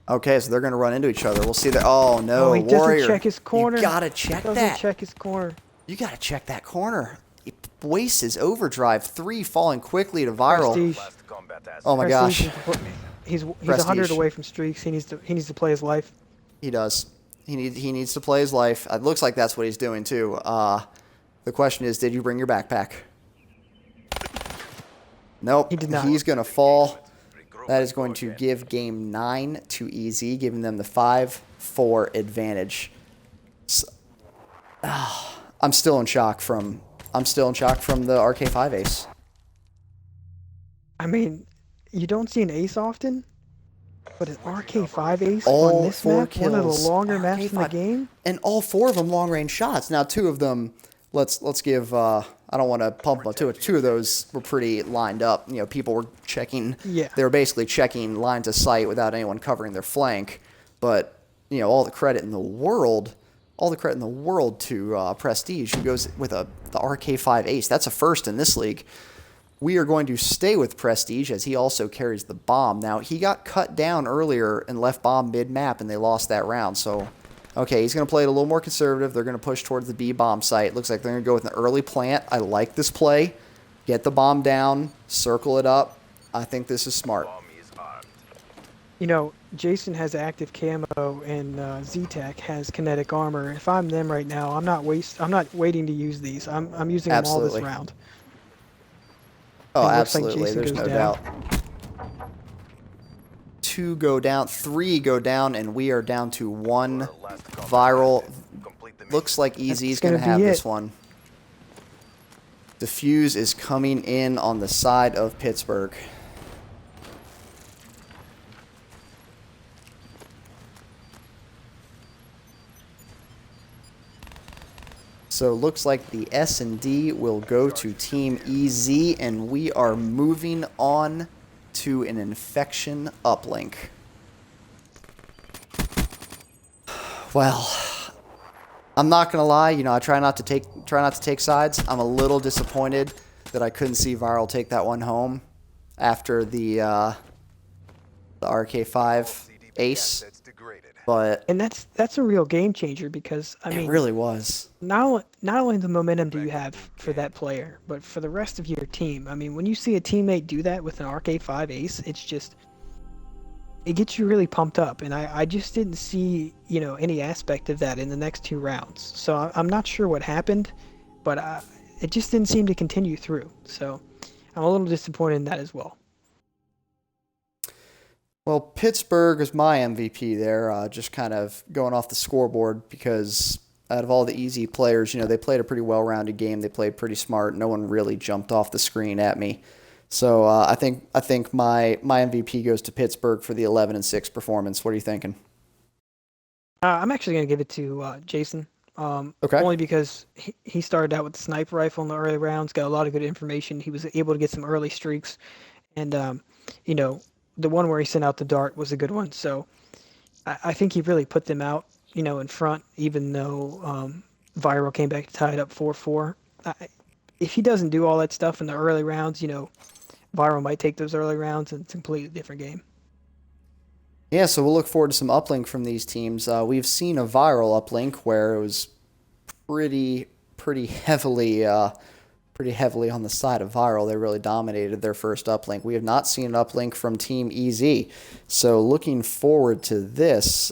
Okay, so they're going to run into each other. We'll see that. Oh, no, He Warrior. doesn't check his corner. You got to check Doesn't that. check his corner. You got to check that corner. He wastes his overdrive. 3 falling quickly to ViRaL. Prestige. Oh my Prestige gosh. He's Prestige. 100 away from streaks. He needs to play his life. He does. He needs to play his life. It looks like that's what he's doing too. The question is, did you bring your backpack? Nope. He did not. He's going to fall. That is going to give game 9 to EZ, giving them the 5-4 advantage. So, I'm still in shock from the RK5 ace. I mean, you don't see an ace often, but an RK5 ace All on this 4 map, kills. one of the longer maps in the RK5 game. And all 4 of them long range shots. Now 2 of them, let's give. I don't want to pump them to it. 2 of those were pretty lined up. You know, people were checking. Yeah. They were basically checking line to sight without anyone covering their flank. But you know, all the credit in the world to Prestige, who goes with the RK5 ace. That's a first in this league. We are going to stay with Prestige as he also carries the bomb. Now, he got cut down earlier and left bomb mid-map, and they lost that round. So, okay, he's going to play it a little more conservative. They're going to push towards the B bomb site. Looks like they're going to go with an early plant. I like this play. Get the bomb down, circle it up. I think this is smart. You know, Jason has active camo and Z-Tech has kinetic armor. If I'm them right now, I'm not waiting to use these. I'm using them all Absolutely. this round. Oh, And it looks like absolutely. Jason There's goes no down. doubt. 2 go down, 3 go down, and we are down to 1 ViRaL. Looks like EZ's going to gonna have be this it. one. Diffuse is coming in on the side of Pittsburgh. So it looks like the S&D will go to Team EZ, and we are moving on to an infection uplink. Well, I'm not gonna lie. You know, I try not to take sides. I'm a little disappointed that I couldn't see ViRaL take that one home after the RK5 ace. But And that's a real game changer because I it mean, really was. not only the momentum do you have for that player, but for the rest of your team. I mean, when you see a teammate do that with an RK5 ace, it gets you really pumped up. And I just didn't see, you know, any aspect of that in the next 2 rounds. So I'm not sure what happened, but it just didn't seem to continue through. So I'm a little disappointed in that as well. Well, Pittsburgh is my MVP there, just kind of going off the scoreboard because out of all the easy players, you know, they played a pretty well-rounded game. They played pretty smart. No one really jumped off the screen at me. So I think my MVP goes to Pittsburgh for the 11-6 performance. What are you thinking? I'm actually going to give it to Jason. Okay. Only because he started out with the sniper rifle in the early rounds, got a lot of good information. He was able to get some early streaks. And, you know, the one where he sent out the dart was a good one. So I think he really put them out, you know, in front, even though ViRaL came back to tie it up 4-4. If he doesn't do all that stuff in the early rounds, you know, ViRaL might take those early rounds and it's a completely different game. Yeah, so we'll look forward to some uplink from these teams. We've seen a ViRaL uplink where it was pretty heavily on the side of ViRaL. They really dominated their first uplink. We have not seen an uplink from Team EZ. So looking forward to this.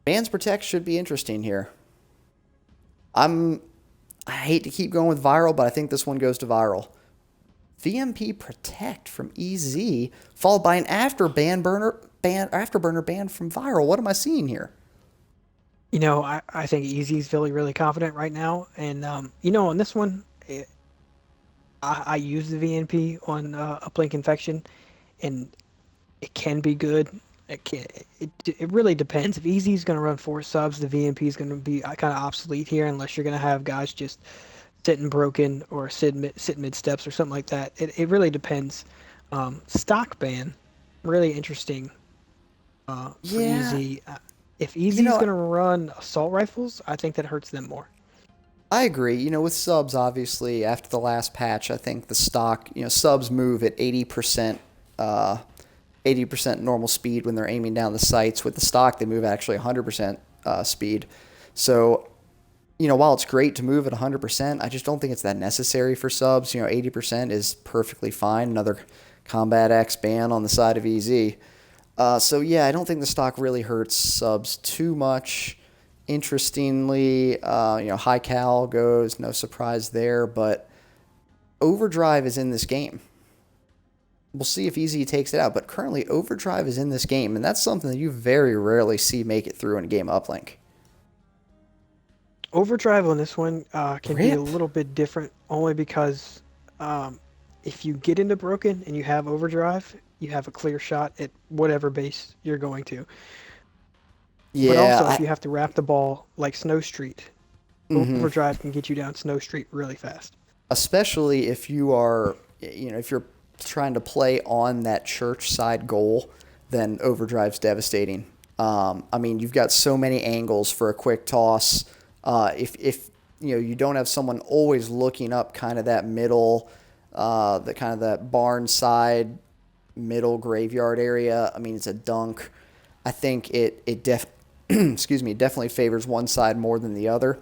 Bands Protect should be interesting here. I hate to keep going with ViRaL, but I think this one goes to ViRaL. VMP Protect from EZ, followed by an afterburner ban from ViRaL. What am I seeing here? I think Easy's feeling really confident right now, and on this one, I use the VNP on uplink infection, and it can be good. It can, it really depends. If Easy's going to run 4 subs, the VNP is going to be kind of obsolete here, unless you're going to have guys just sitting broken or sit mid steps or something like that. It really depends. Stock ban, really interesting for Yeah, Easy. If you Easy's know, going to run assault rifles, I think that hurts them more. I agree. With subs, obviously, after the last patch, I think the stock, subs move at 80%, 80% normal speed when they're aiming down the sights. With the stock, they move actually 100% speed. So, while it's great to move at 100%, I just don't think it's that necessary for subs. 80% is perfectly fine. Another Combat X ban on the side of EZ. So yeah, I don't think the stock really hurts subs too much. Interestingly, high cal goes, no surprise there, but overdrive is in this game. We'll see if Easy takes it out, but currently overdrive is in this game, and that's something that you very rarely see make it through in a game uplink. Overdrive on this one can be a Rip. little bit different only because um, if you get into broken and you have overdrive, you have a clear shot at whatever base you're going to. But Yeah, also, if you have to wrap the ball like Snow Street, mhm. overdrive can get you down Snow Street really fast. Especially if you are, if you're trying to play on that church side goal, then overdrive's devastating. I mean, you've got so many angles for a quick toss. If you don't have someone always looking up kind of that middle, the kind of that barn side middle graveyard area. I mean, it's a dunk. I think excuse me, definitely favors one side more than the other.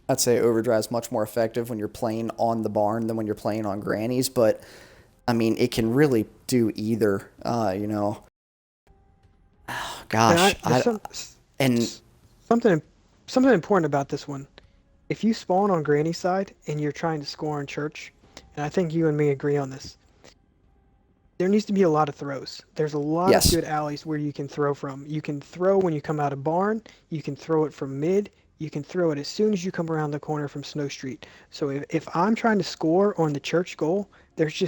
I'd say overdrive is much more effective when you're playing on the barn than when you're playing on grannies, but I mean, it can really do either. And Gosh, there's and something something important about this one. If you spawn on granny side and you're trying to score on church, and I think you and me agree on this, there needs to be a lot of throws. There's a lot of yes, good alleys where you can throw from. You can throw when you come out of barn, you can throw it from mid, you can throw it as soon as you come around the corner from Snow Street. So if I'm trying to score on the church goal, there's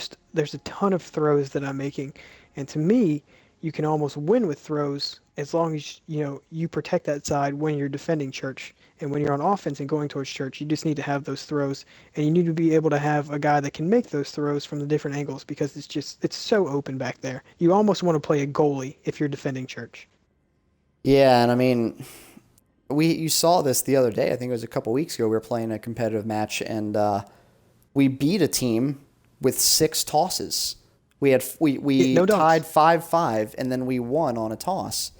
a ton of throws that I'm making. And to me, you can almost win with throws as long as you protect that side when you're defending church. And when you're on offense and going towards church, you just need to have those throws, and you need to be able to have a guy that can make those throws from the different angles because it's so open back there. You almost want to play a goalie if you're defending church. yeah, and I mean, you saw this the other day. I think it was a couple weeks ago. We were playing a competitive match, and we beat a team with 6 tosses. Yeah, We no tied dunks. 5-5, and then we won on a toss,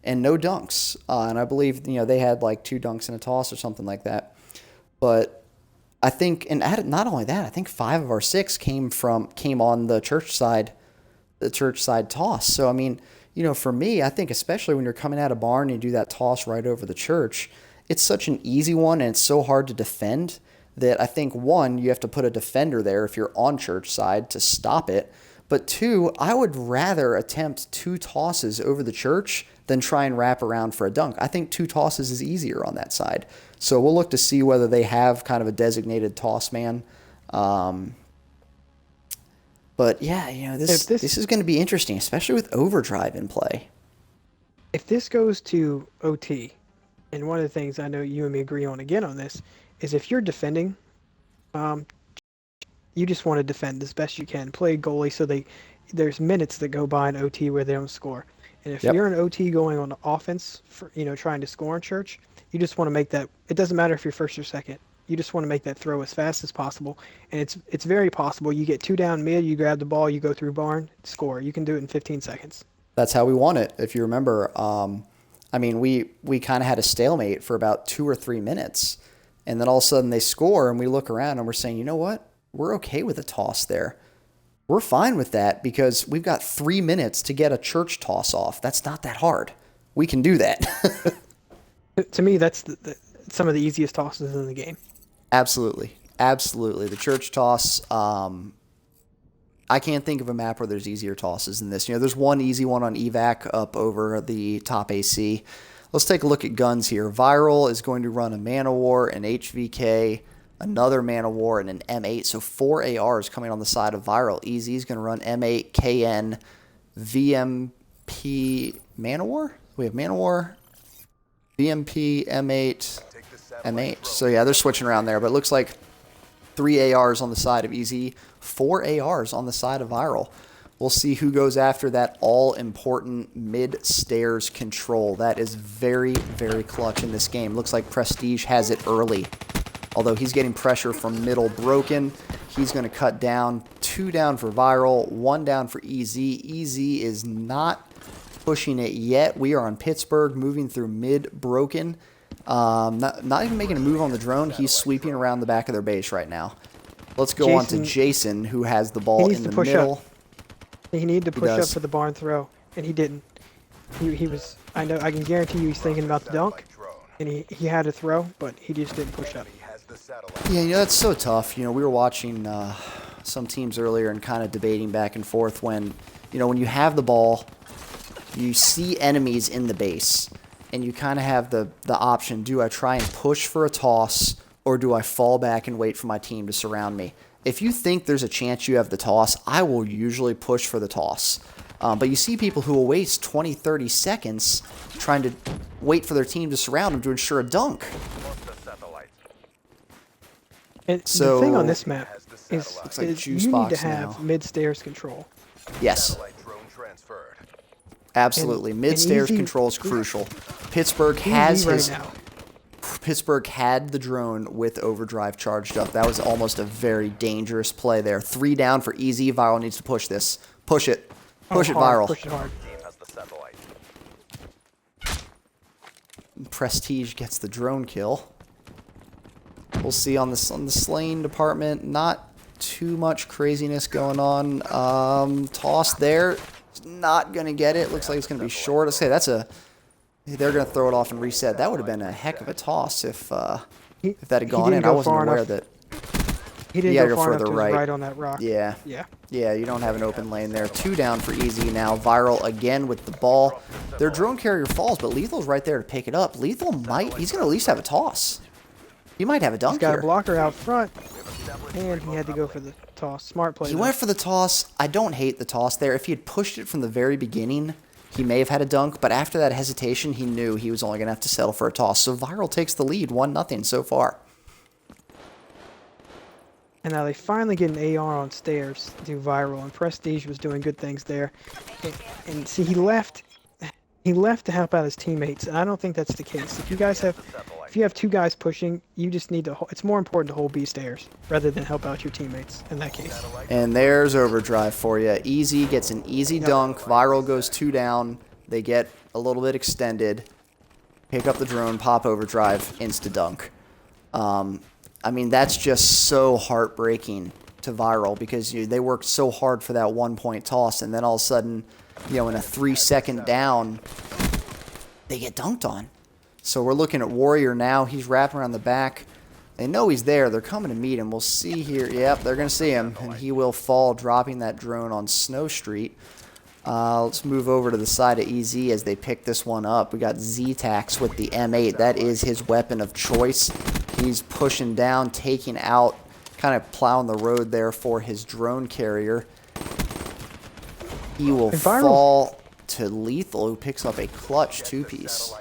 and no dunks. And I believe they had like 2 dunks in a toss or something like that. But I think, and not only that, I think 5 of our 6 came on the church side toss. So I mean, for me, I think especially when you're coming out of barn and you do that toss right over the church, it's such an easy one and it's so hard to defend that I think one, you have to put a defender there if you're on church side to stop it. But two, I would rather attempt 2 tosses over the church than try and wrap around for a dunk. I think 2 tosses is easier on that side. So we'll look to see whether they have kind of a designated toss man. Um, but yeah, If this this is going to be interesting, especially with overdrive in play. if this goes to OT, and one of the things I know you and me agree on again on this is if you're defending, um, you just want to defend as best you can. Play goalie so there's minutes that go by in OT where they don't score. And if you're Yep, in OT going on offense for trying to score in church, you just want to make that. It doesn't matter if you're first or second. You just want to make that throw as fast as possible. And it's very possible. You get 2 down mid, you grab the ball, you go through barn, score. You can do it in 15 seconds. that's how we won it. If you remember, I mean, we kind of had a stalemate for about 2 or 3 minutes, and then all of a sudden they score, and we look around and we're saying, you know what? We're okay with a toss there. We're fine with that because we've got 3 minutes to get a church toss off. That's not that hard. We can do that. To me, that's some of the easiest tosses in the game. Absolutely. Absolutely. The church toss, I can't think of a map where there's easier tosses than this. There's one easy one on evac up over the top AC. Let's take a look at guns here. ViRaL is going to run a Man of War, an HVK, another Man of War, and an M8. So 4 ARs coming on the side of ViRaL. EZ is going to run M8, KN, VMP, Man of War? We have Man of War, VMP, M8, M8. So yeah, they're switching around there, but it looks like 3 ARs on the side of EZ, 4 ARs on the side of ViRaL. We'll see who goes after that all-important mid-stairs control. That is very, very clutch in this game. Looks like Prestige has it early. Although he's getting pressure from middle broken, he's going to cut down. 2 down for ViRaL, 1 down for EZ. EZ is not pushing it yet. We are on Pittsburgh, moving through mid broken. Not even making a move on the drone. He's sweeping around the back of their base right now. Let's go on to Jason, who has the ball in the middle. He needed to push up for the barn throw, and he didn't. He was. I know. I can guarantee you, he's thinking about the dunk, and he had to throw, but he just didn't push up. Yeah, you know, that's so tough. You know, we were watching some teams earlier and kind of debating back and forth when, you know, when you have the ball, you see enemies in the base, and you kind of have the option: do I try and push for a toss, or do I fall back and wait for my team to surround me? If you think there's a chance you have the toss, I will usually push for the toss. But you see people who will waste 20, 30 seconds trying to wait for their team to surround them to ensure a dunk. And So, the thing on this map is, like you need to have mid-stairs control. Yes. Absolutely. Mid-stairs control is crucial. Pittsburgh has his... Right now. Pittsburgh had the drone with overdrive charged up. That was almost a very dangerous play there. 3 down for EZ. ViRaL needs to push this. Push it. Push it, ViRaL. Push it hard. Prestige gets the drone kill. We'll see on the slaying department. Not too much craziness going on. Toss there. Not going to get it. Looks like it's going to be short. Let's say that's a... They're going to throw it off and reset. That would have been a heck of a toss if that had gone in. I wasn't aware that... He didn't go far enough to right on that rock. Yeah. Yeah, you don't have an open lane there. 2 down for EZ now. ViRaL again with the ball. Their drone carrier falls, but Lethal's right there to pick it up. Lethal might... He's going to at least have a toss. He might have a dunk here. He's got a blocker out front, and he had to go for the toss. Smart play. He went for the toss. I don't hate the toss there. If he had pushed it from the very beginning, he may have had a dunk, but after that hesitation, he knew he was only going to have to settle for a toss. So ViRaL takes the lead, 1-0 so far. And now they finally get an AR on stairs to ViRaL, and Prestige was doing good things there. And see, he left to help out his teammates, and I don't think that's the case. If you have 2 guys pushing, you just need to. It's more important to hold B stairs rather than help out your teammates in that case. And there's overdrive for you. EZ gets an easy dunk. ViRaL goes 2 down. They get a little bit extended. Pick up the drone, pop overdrive, insta dunk. I mean, that's just so heartbreaking to ViRaL because they worked so hard for that 1-point toss, and then all of a sudden, you know, in a 3-second down, they get dunked on. So we're looking at Warrior now. He's wrapping around the back. They know he's there. They're coming to meet him. We'll see here. Yep, they're going to see him, and he will fall, dropping that drone on Snow Street. Let's move over to the side of EZ as they pick this one up. We got Z-Tax with the M8. That is his weapon of choice. He's pushing down, taking out, kind of plowing the road there for his drone carrier. He will fall to Lethal, who picks up a clutch 2-piece.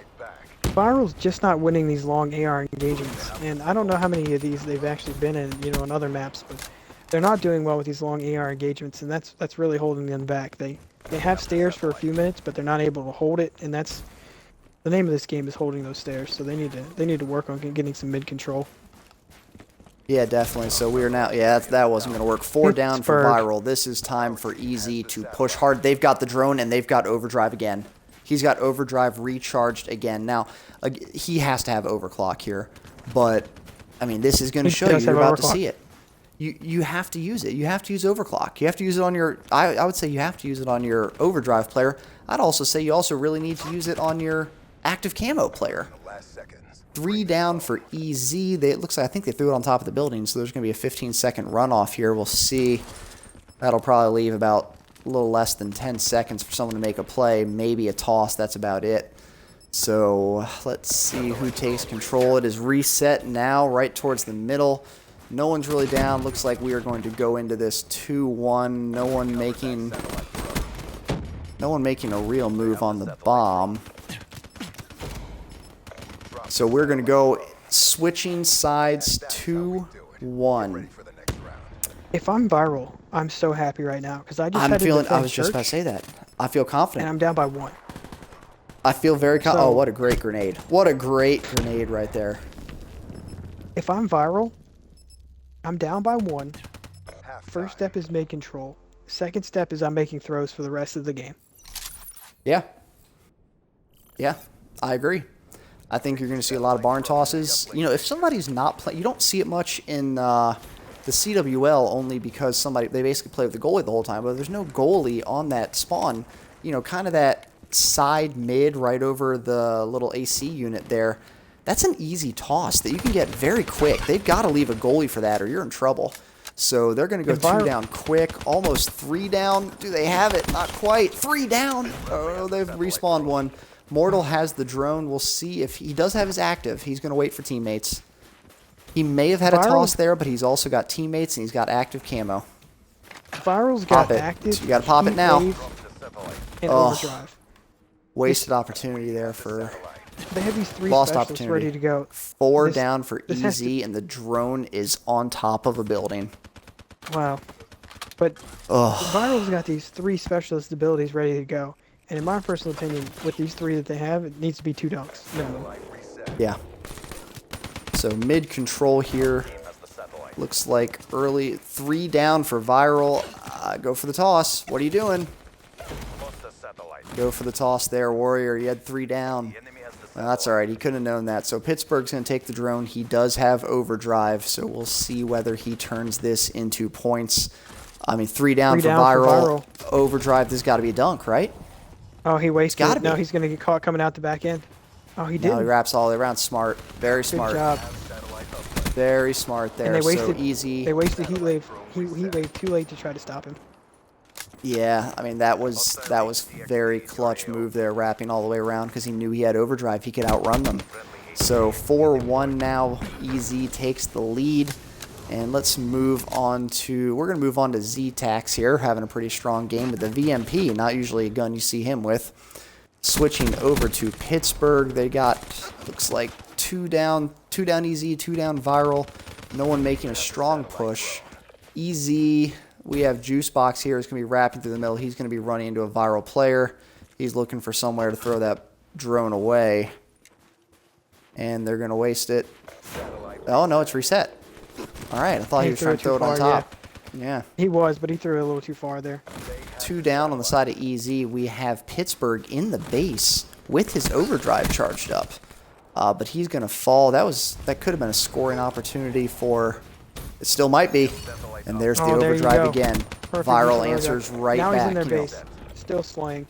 ViRaL's just not winning these long AR engagements, and I don't know how many of these they've actually been in, you know, on other maps, but they're not doing well with these long AR engagements, and that's really holding them back. They have stairs for a few minutes, but they're not able to hold it, and that's the name of this game is holding those stairs. So they need to work on getting some mid control. Yeah, definitely. So we are now, yeah, that wasn't going to work. 4 down for ViRaL. This is time for EZ to push hard. They've got the drone, and they've got overdrive again. He's got overdrive recharged again. Now, he has to have overclock here, but, I mean, this is going to show you. You're about to see it. You have to use it. You have to use overclock. You have to use it on your, I would say you have to use it on your overdrive player. I'd also say you also really need to use it on your active camo player. 3 down for EZ. It looks like, I think they threw it on top of the building, so there's going to be a 15-second runoff here. We'll see. That'll probably leave about a little less than 10 seconds for someone to make a play. Maybe a toss. That's about it. So let's see who takes control. It is reset now, right towards the middle. No one's really down. Looks like we are going to go into this 2-1. No one making a real move on the bomb. So we're going to go switching sides 2-1. If I'm ViRaL, I'm so happy right now because I just had to defend I was just about to church, say that. I feel confident. and I'm down by 1. I feel very So- oh, what a great grenade. What a great grenade right there. If I'm ViRaL, I'm down by 1. First step is make control. Second step is I'm making throws for the rest of the game. Yeah. Yeah, I agree. I think you're going to see a lot of barn tosses. You know, if somebody's not playing, you don't see it much in the CWL only because they basically play with the goalie the whole time, but there's no goalie on that spawn. You know, kind of that side mid right over the little AC unit there. That's an easy toss that you can get very quick. They've got to leave a goalie for that or you're in trouble. So they're going to go 2 down quick, almost 3 down. Do they have it? Not quite. 3 down. Oh, they've respawned one. Mortal has the drone. We'll see if he does have his active. He's going to wait for teammates. He may have had a toss there, but he's also got teammates and he's got active camo. ViRAL's got active. You got to pop it now. And overdrive. Wasted opportunity there for They have these 3 lost specialists opportunity. ready to go. 4 down for this has easy, and the drone is on top of a building. Wow. But ViRAL's got these 3 specialist abilities ready to go. And in my personal opinion, with these 3 that they have, it needs to be 2 dunks. Minimum. Yeah. So mid control here. Looks like early 3 down for ViRaL. Go for the toss. What are you doing? Go for the toss there, Warrior. You had 3 down. Well, that's all right. He couldn't have known that. So Pittsburgh's going to take the drone. He does have overdrive, so we'll see whether he turns this into points. I mean, 3 down, for ViRaL. Overdrive, this has got to be a dunk, right? Oh, he wasted it. Be. No, he's going to get caught coming out the back end. Oh, he did. No, he wraps all the way around. Smart. Very smart. Good job. Very smart there. And they wasted, so easy. They wasted heat wave. Heat wave too late to try to stop him. Yeah, I mean that was very clutch move there, wrapping all the way around because he knew he had overdrive. He could outrun them. So 4-1 now. EZ takes the lead, and let's move on to. We're gonna move on to Z-Tax here, having a pretty strong game with the VMP. Not usually a gun you see him with. Switching over to Pittsburgh, they got looks like 2 down EZ, 2 down ViRaL. No one making a strong push. EZ. We have Juicebox here. He's going to be wrapping through the middle. He's going to be running into a ViRaL player. He's looking for somewhere to throw that drone away. And they're going to waste it. Oh, no, it's reset. All right, I thought he was trying to throw it on top. Yeah. He was, but he threw it a little too far there. 2 down on the side of EZ. We have Pittsburgh in the base with his overdrive charged up. But he's going to fall. That could have been a scoring opportunity for... It still might be. And there's the overdrive again. Perfect. ViRaL answers right now back. He's in their base. Still slaying.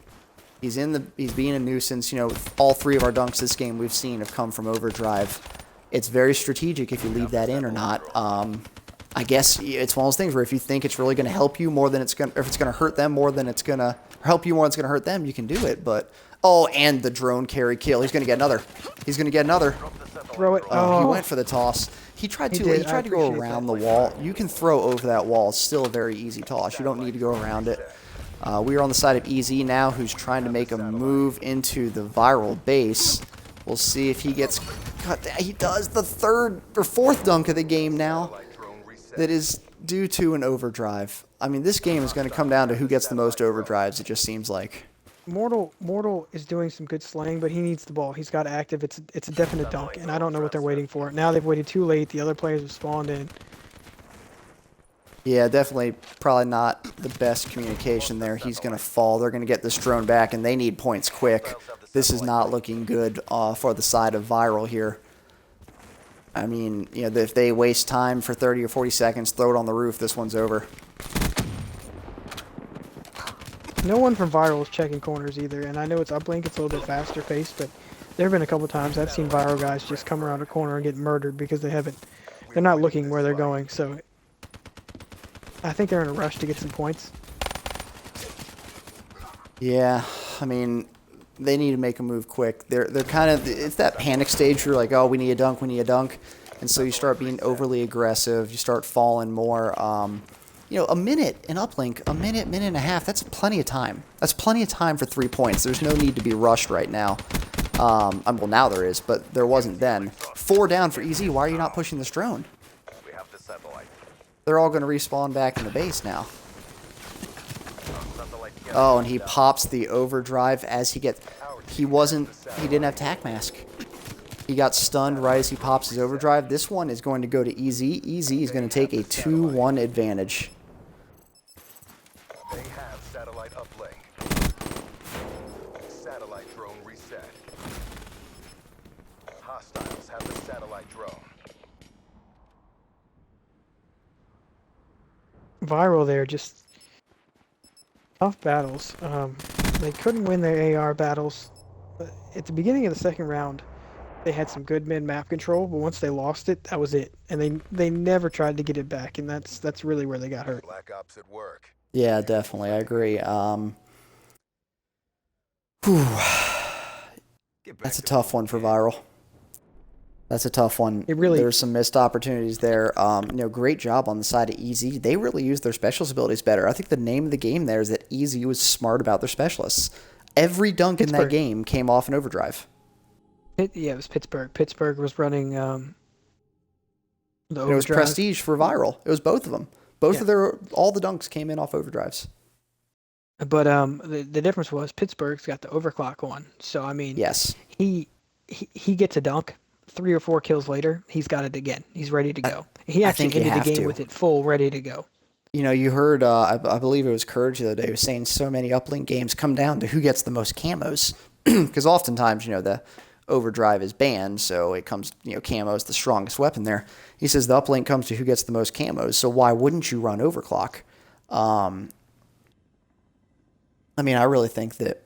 He's being a nuisance. You know, all 3 of our dunks this game we've seen have come from overdrive. It's very strategic if you leave that in or not. I guess it's one of those things where if you think it's really going to help you more than it's going, if it's going to hurt them more than it's going to help you more than it's going to hurt them, you can do it. But and the drone carry kill. He's going to get another. He's going to get another. Throw it. Oh, he went for the toss. He tried to go around the wall. You can throw over that wall. It's still a very easy toss. You don't need to go around it. We are on the side of EZ now, who's trying to make a move into the ViRaL base. We'll see if he gets cut. He does the 3rd or 4th dunk of the game now. That is due to an overdrive. I mean, this game is going to come down to who gets the most overdrives. It just seems like. Mortal is doing some good slaying, but he needs the ball. He's got active. It's a definite dunk, and I don't know what they're waiting for. Now they've waited too late. The other players have spawned in. Yeah, definitely probably not the best communication there. He's going to fall. They're going to get this drone back, and they need points quick. This is not looking good for the side of ViRaL here. I mean, you know, if they waste time for 30 or 40 seconds, throw it on the roof, this one's over. No one from ViRaL is checking corners either, and I know it's uplink, it's a little bit faster paced, but there have been a couple times I've seen ViRaL guys just come around a corner and get murdered because they're not looking where they're going, so I think they're in a rush to get some points. Yeah, I mean, They need to make a move quick. They're kind of, it's that panic stage where you're like, oh, we need a dunk, we need a dunk. And so you start being overly aggressive. You start falling more. A minute in uplink, a minute, minute and a half, that's plenty of time. That's plenty of time for 3 points. There's no need to be rushed right now. Well, now there is, but there wasn't then. 4 down for EZ. Why are you not pushing this drone? They're all going to respawn back in the base now. Oh, and he pops the overdrive as he gets... He didn't have tac mask. He got stunned right as he pops his overdrive. This one is going to go to EZ. EZ is going to take a 2-1 advantage. They have satellite uplink. Satellite drone reset. Hostiles have the satellite drone. ViRaL there, just tough battles. They couldn't win their AR battles. At the beginning of the second round, they had some good mid-map control, but once they lost it, that was it. And they never tried to get it back, and that's really where they got hurt. Black Ops at work. Yeah, definitely. I agree. That's a tough one for ViRaL. That's a tough one. There's some missed opportunities there. Great job on the side of EZ. They really used their specialist abilities better. I think the name of the game there is that EZ was smart about their specialists. Every dunk in that game came off an overdrive. It was Pittsburgh. Pittsburgh was running the overdrive. It was prestige for ViRaL. It was both of them. All the dunks came in off overdrives. But the difference was Pittsburgh's got the overclock on. So I mean, yes, he gets a dunk. 3 or 4 kills later, he's got it again. He's ready to go. He actually ended the game with it full, ready to go. You heard, I believe it was Courage the other day, was saying so many uplink games come down to who gets the most camos. Because oftentimes, the overdrive is banned, so it comes, camo is the strongest weapon there. He says the uplink comes to who gets the most camos, so why wouldn't you run overclock? I really think that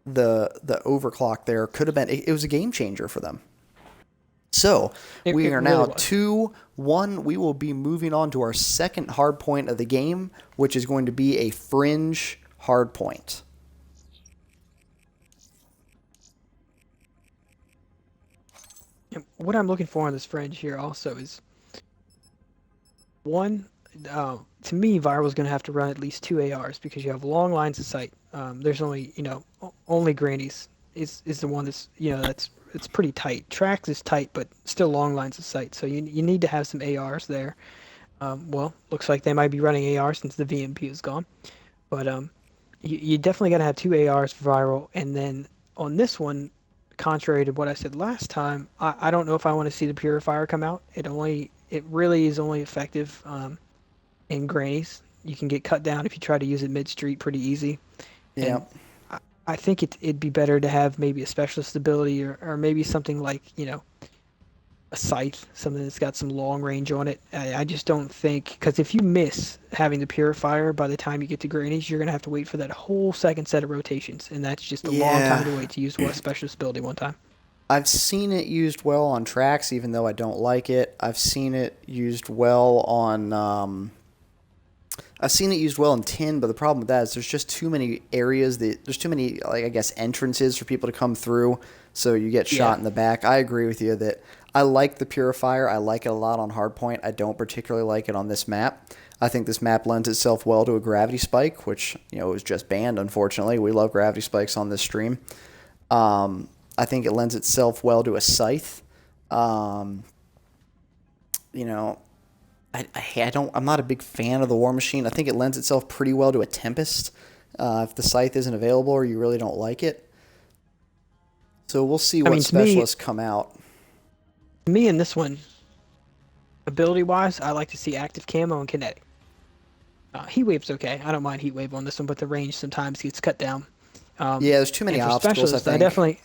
the overclock there could have been, it was a game changer for them. So we are now 2-1. We will be moving on to our second hard point of the game, which is going to be a fringe hard point. What I'm looking for on this fringe here also is one. To me, ViRaL's going to have to run at least 2 ARs because you have long lines of sight. There's only only Granny's is the one that's it's pretty tight. Trax is tight, but still long lines of sight. So you need to have some ARs there. Looks like they might be running AR since the VMP is gone. But you definitely got to have 2 ARs for ViRaL. And then on this one, contrary to what I said last time, I don't know if I want to see the Purifier come out. It really is only effective in Grannies. You can get cut down if you try to use it mid-street pretty easy. Yeah. And I think it'd be better to have maybe a specialist ability or maybe something like, a scythe, something that's got some long range on it. I just don't think, because if you miss having the Purifier by the time you get to Grannies, you're going to have to wait for that whole second set of rotations, and that's just a long time to wait to use a specialist ability one time. I've seen it used well on Trax, even though I don't like it. I've seen it used well on... I've seen it used well in tin, but the problem with that is there's just too many areas there's too many, entrances for people to come through, so you get shot in the back. I agree with you that I like the Purifier. I like it a lot on Hardpoint. I don't particularly like it on this map. I think this map lends itself well to a gravity spike, which, was just banned, unfortunately. We love gravity spikes on this stream. I think it lends itself well to a scythe. I'm not a big fan of the War Machine. I think it lends itself pretty well to a Tempest if the Scythe isn't available or you really don't like it. So we'll see what specialists come out. Me in this one, ability-wise, I like to see active camo and kinetic. Heat Wave's okay. I don't mind Heat Wave on this one, but the range sometimes gets cut down. There's too many obstacles, I think.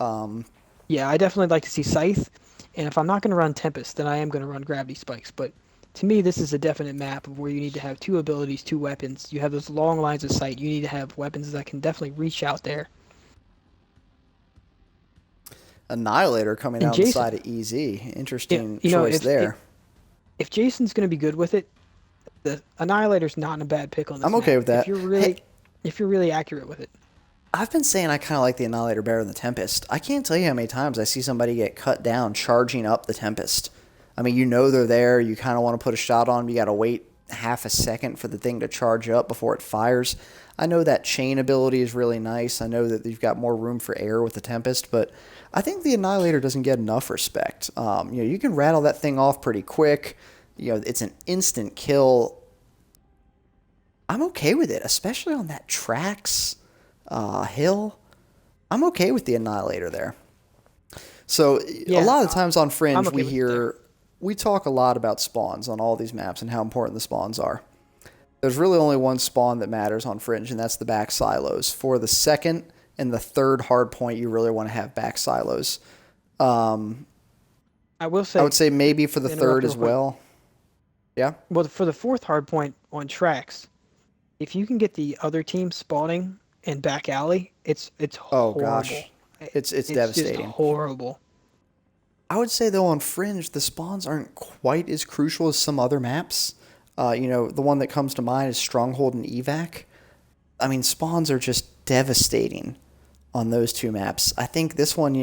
I definitely like to see Scythe. And if I'm not going to run Tempest, then I am going to run Gravity Spikes. But to me, this is a definite map of where you need to have 2 abilities, 2 weapons. You have those long lines of sight. You need to have weapons that can definitely reach out there. Annihilator coming out on the side of EZ. Interesting choice there. If Jason's going to be good with it, the Annihilator's not a bad pick on this I'm okay map. with that. If you're really accurate with it. I've been saying I kind of like the Annihilator better than the Tempest. I can't tell you how many times I see somebody get cut down charging up the Tempest. I mean, you know they're there. You kind of want to put a shot on them. You got to wait half a second for the thing to charge up before it fires. I know that chain ability is really nice. I know that you've got more room for air with the Tempest, but I think the Annihilator doesn't get enough respect. You can rattle that thing off pretty quick. It's an instant kill. I'm okay with it, especially on that tracks hill. I'm okay with the Annihilator there. So Yeah, a lot of the times on Fringe, I'm okay we talk a lot about spawns on all these maps and how important the spawns are. There's really only one spawn that matters on Fringe, and that's the back silos. For the second and the third hard point, you really want to have back silos. I will say. I would say maybe for the third as well. Yeah. Well, for the fourth hard point on tracks, if you can get the other team spawning in back alley, it's Oh horrible. gosh, it's devastating. Just horrible. I would say though on Fringe, the spawns aren't quite as crucial as some other maps. The one that comes to mind is Stronghold and Evac. I mean, spawns are just devastating on those two maps. I think this one,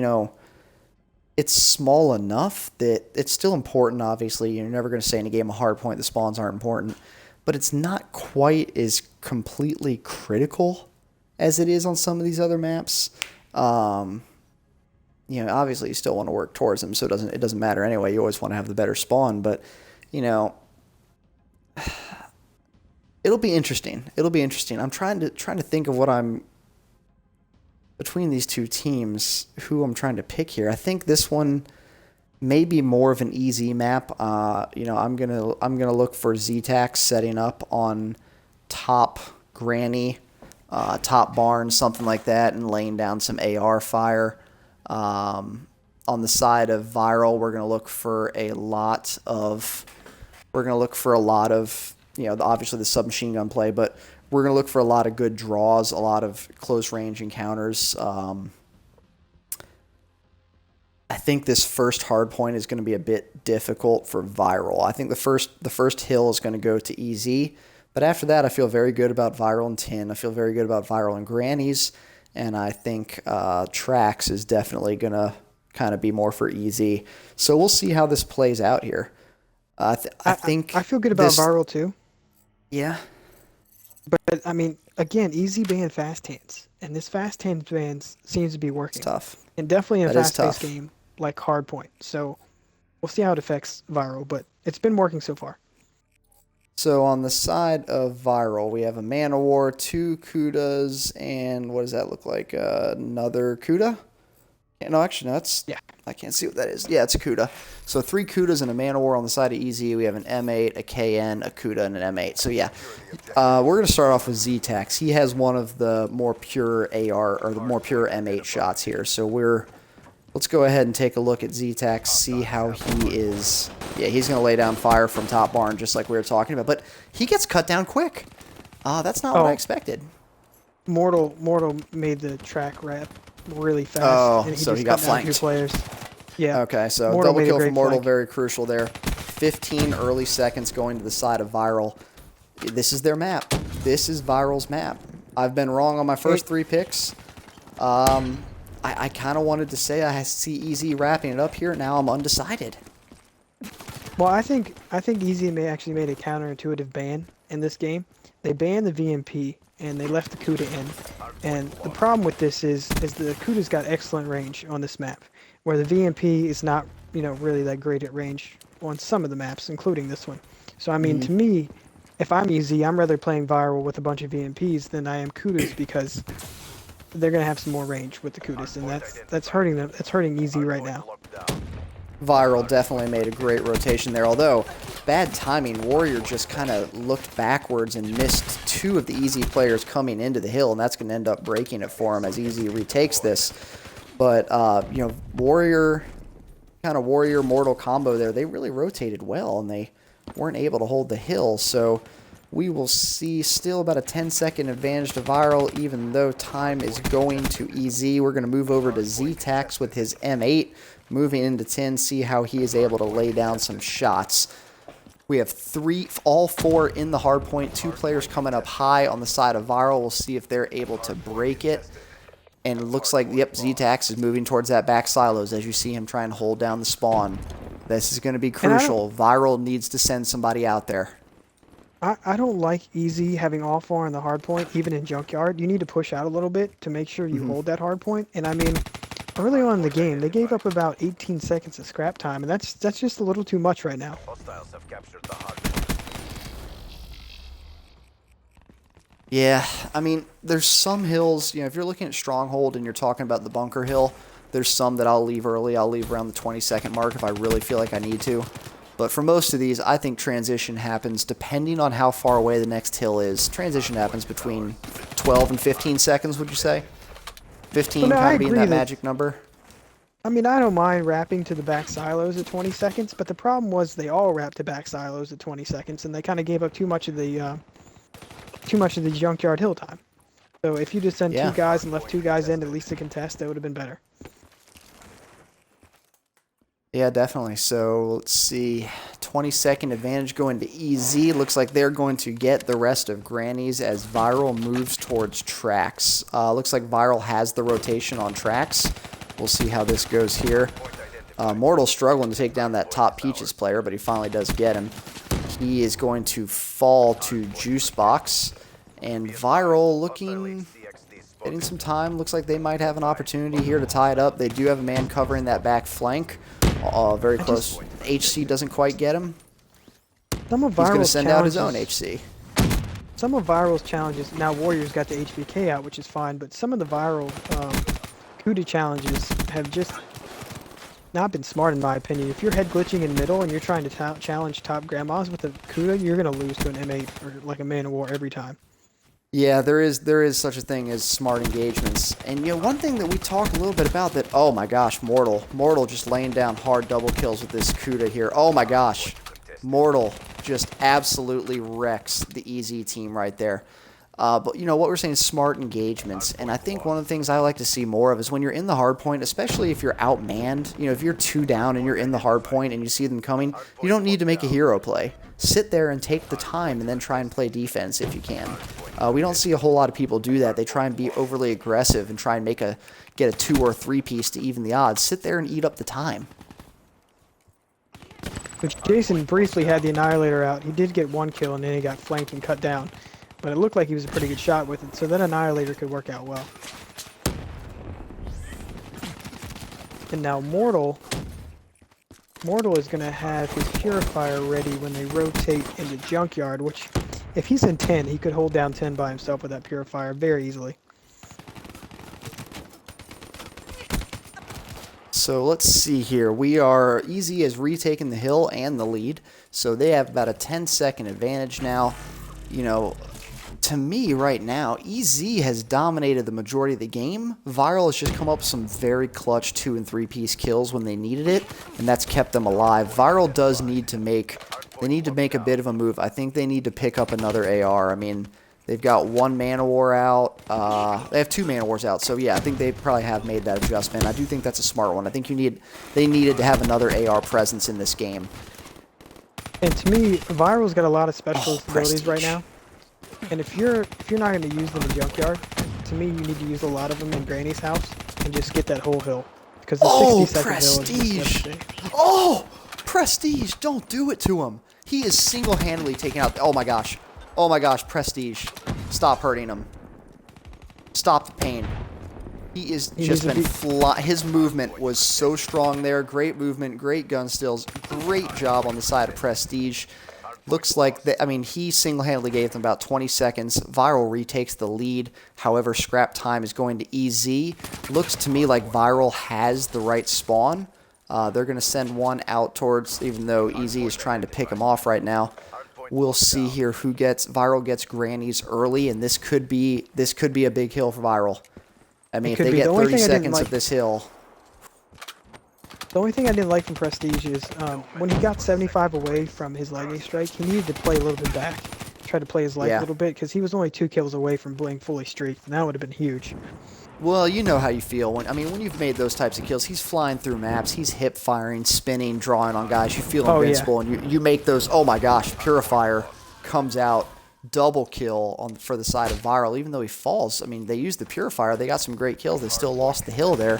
it's small enough that it's still important, obviously. You're never going to say in a game of hardpoint the spawns aren't important. But it's not quite as completely critical as it is on some of these other maps. Obviously you still want to work towards them, so it doesn't matter anyway. You always want to have the better spawn, but, it'll be interesting. I'm trying to think of what I'm between these two teams, who I'm trying to pick here. I think this one may be more of an easy map. I'm gonna look for Z-Tax setting up on top Granny, top barn, something like that, and laying down some AR fire. On the side of ViRaL, we're gonna look for a lot of obviously the submachine gun play, but we're gonna look for a lot of good draws, a lot of close range encounters. I think this first hard point is going to be a bit difficult for ViRaL. I think the first hill is going to go to EZ, but after that, I feel very good about ViRaL and Tin. I feel very good about ViRaL and Grannies, and I think Tracks is definitely going to kind of be more for EZ. So we'll see how this plays out here. I feel good about ViRaL too. Yeah. But I mean, again, EZ banned fast hands, and this fast hands ban seems to be working. It's tough. And definitely in a That is fast-paced tough. game like Hardpoint. So we'll see how it affects ViRaL, but it's been working so far. So on the side of ViRaL, we have a Man of War, 2 Kudas, and what does that look like? Another Kuda? No, actually, no, I can't see what that is. Yeah, it's a Kuda. So 3 Kudas and a Man of War on the side of EZ. We have an M8, a KN, a Kuda, and an M8. So yeah, we're going to start off with Z-Tax. He has one of the more pure AR, or the more pure M8 shots here. So let's go ahead and take a look at Z-Tax, see how he is. Yeah, he's going to lay down fire from top barn, just like we were talking about. But he gets cut down quick. That's not what I expected. Mortal made the track wrap really fast. Oh, and so he just got cut down 2 flanked. players. Yeah. Okay, so Mortal double made a kill great from Mortal, flank. very crucial there. 15 early seconds going to the side of ViRaL. This is their map. This is ViRaL's map. I've been wrong on my first 3 picks. I kind of wanted to say I see EZ wrapping it up here. Now I'm undecided. Well, I think EZ actually made a counterintuitive ban in this game. They banned the VMP and they left the Kuda in. And the problem with this is the Kuda's got excellent range on this map, where the VMP is not really that great at range on some of the maps, including this one. So I mean, to me, if I'm EZ, I'm rather playing ViRaL with a bunch of VMPs than I am Kudas, because they're gonna have some more range with the Kudas, and that's hurting them. That's hurting EZ right now. ViRaL definitely made a great rotation there, although bad timing. Warrior just kind of looked backwards and missed 2 of the EZ players coming into the hill, and that's going to end up breaking it for him as EZ retakes this. But, Warrior Mortal combo there, they really rotated well, and they weren't able to hold the hill, so we will see still about a 10-second advantage to ViRaL, even though time is going to EZ. We're going to move over to Z-Tax with his M8, moving into 10, see how he is able to lay down some shots. We have all 4 in the hard point, 2 players coming up high on the side of ViRaL. We'll see if they're able to break it. And it looks like, yep, Z-Tax is moving towards that back silos as you see him try and hold down the spawn. This is going to be crucial. ViRaL needs to send somebody out there. I don't like easy having all four on the hard point, even in Junkyard. You need to push out a little bit to make sure you hold that hard point. And I mean, early on in the game, they gave up about 18 seconds of scrap time, and that's just a little too much right now. Hostiles have captured the hard point. Yeah, I mean, there's some hills, if you're looking at Stronghold and you're talking about the bunker hill, there's some that I'll leave early. I'll leave around the 20-second mark if I really feel like I need to. But for most of these, I think transition happens depending on how far away the next hill is. Transition happens between 12 and 15 seconds, would you say? 15 kind of being that magic number? I mean, I don't mind wrapping to the back silos at 20 seconds, but the problem was they all wrapped to back silos at 20 seconds, and they kind of gave up too much of the Junkyard hill time. So if you just sent two guys and left two guys in at least to contest, that would have been better. Yeah, definitely. So let's see. 20-second advantage going to EZ. Looks like they're going to get the rest of Grannies as ViRaL moves towards tracks. Looks like ViRaL has the rotation on tracks. We'll see how this goes here. Mortal's struggling to take down that top Peaches player, but he finally does get him. He is going to fall to Juice Box. And ViRaL getting some time. Looks like they might have an opportunity here to tie it up. They do have a man covering that back flank. Very close. HC doesn't quite get him. He's going to send out his own HC. Some of ViRAL's challenges, now Warriors got the HVK out, which is fine, but some of the ViRAL CUDA challenges have just not been smart in my opinion. If you're head glitching in middle and you're trying to challenge top grandmas with a CUDA, you're going to lose to an M8 or like a Man of War every time. Yeah, there is such a thing as smart engagements. And one thing that we talked a little bit about that, oh my gosh, Mortal just laying down hard double kills with this CUDA here. Oh my gosh. Mortal just absolutely wrecks the EZ team right there. But what we're saying is smart engagements. And I think one of the things I like to see more of is when you're in the hard point, especially if you're outmanned, if you're 2 down and you're in the hard point and you see them coming, you don't need to make a hero play. Sit there and take the time and then try and play defense if you can. We don't see a whole lot of people do that. They try and be overly aggressive and try and get a 2 or 3 piece to even the odds. Sit there and eat up the time. Which Jason briefly had the Annihilator out. He did get 1 kill and then he got flanked and cut down. But it looked like he was a pretty good shot with it, so that Annihilator could work out well. And now Mortal is going to have his Purifier ready when they rotate into Junkyard, which, if he's in 10, he could hold down 10 by himself with that Purifier very easily. So let's see here. EZ has retaken the hill and the lead, so they have about a 10-second advantage now. To me right now, EZ has dominated the majority of the game. ViRaL has just come up with some very clutch 2 and 3 piece kills when they needed it, and that's kept them alive. ViRaL does need to make a bit of a move. I think they need to pick up another AR. I mean, they've got 1 Man of War out. They have 2 Man of Wars out. So yeah, I think they probably have made that adjustment. I do think that's a smart one. I think they needed to have another AR presence in this game. And to me, ViRAL's got a lot of special abilities right now. And if you're not going to use them in Junkyard, to me you need to use a lot of them in Granny's house and just get that whole hill. Because the 60-second hill is just devastating. Oh, Prestige! Don't do it to him. He is single-handedly taking out. Oh my gosh. Oh my gosh, Prestige. Stop hurting him. Stop the pain. He is just been his movement was so strong there. Great movement, great gun stills. Great job on the side of Prestige. Looks like, he single-handedly gave them about 20 seconds. ViRaL retakes the lead. However, scrap time is going to EZ. Looks to me like ViRaL has the right spawn. They're going to send one out towards, even though EZ is trying to pick him off right now. We'll see here who gets, ViRaL gets Grannies early, and this could be a big hill for ViRaL. I mean, if they get 30 seconds of this hill. The only thing I didn't like from Prestige is when he got 75 away from his lightning strike, he needed to play a little bit back. Try to play his life a little bit, because he was only 2 kills away from being fully streaked, and that would have been huge. Well, you know how you feel. When you've made those types of kills, he's flying through maps, he's hip firing, spinning, drawing on guys. You feel invincible, and you make those, oh my gosh, Purifier comes out, double kill for the side of ViRaL, even though he falls. I mean, they used the Purifier. They got some great kills. They still lost the hill there.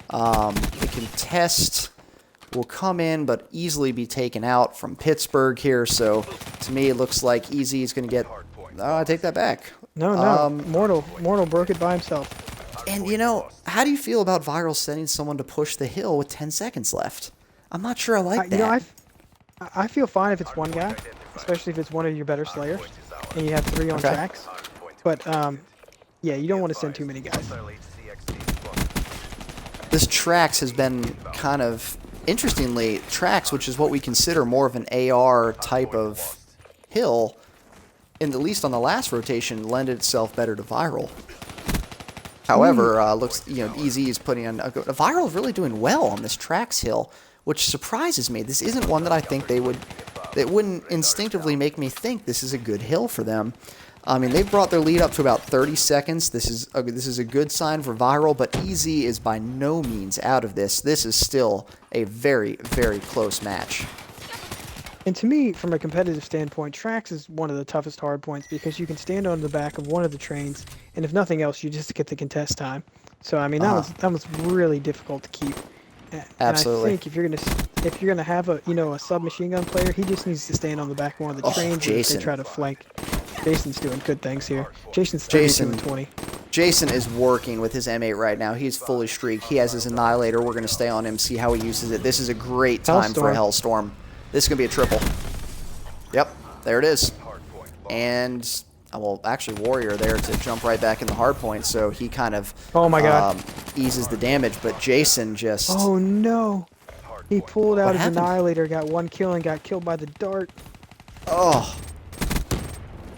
The contest will come in, but easily be taken out from Pittsburgh here. So, to me, it looks like Easy is going to get... Oh, I take that back. No. Mortal broke it by himself. And, you know, how do you feel about ViRaL sending someone to push the hill with 10 seconds left? I'm not sure I like that. You know, I feel fine if it's one guy, especially if it's one of your better slayers, and you have 3 on tracks. But, yeah, you don't want to send too many guys. This Trax has been kind of... Interestingly, Trax, which is what we consider more of an AR type of hill, and at least on the last rotation, lended itself better to ViRaL. However, looks, you know, Easy is putting on... ViRaL is really doing well on this Trax hill, which surprises me. This isn't one that I think they would... It wouldn't instinctively make me think this is a good hill for them. I mean, they've brought their lead up to about 30 seconds. This is a good sign for ViRaL, but Easy is by no means out of this. This is still a very, very close match. And to me, from a competitive standpoint, Trax is one of the toughest hard points because you can stand on the back of one of the trains, and if nothing else, you just get the contest time. So I mean, that was really difficult to keep. Absolutely. And I think if you're gonna have a submachine gun player, he just needs to stand on the back of one of the trains Jason. and they try to flank. Jason's doing good things here. Jason's 32 and 20. Jason is working with his M8 right now. He's fully streaked. He has his Annihilator. We're going to stay on him, see how he uses it. This is a great time for a Hellstorm. This is going to be a triple. Yep, there it is. And, well, actually Warrior there to jump right back in the hard point, so he kind of oh my God. Eases the damage, but Jason just... Oh, no. He pulled out his Annihilator, got 1 kill, and got killed by the dart. Oh.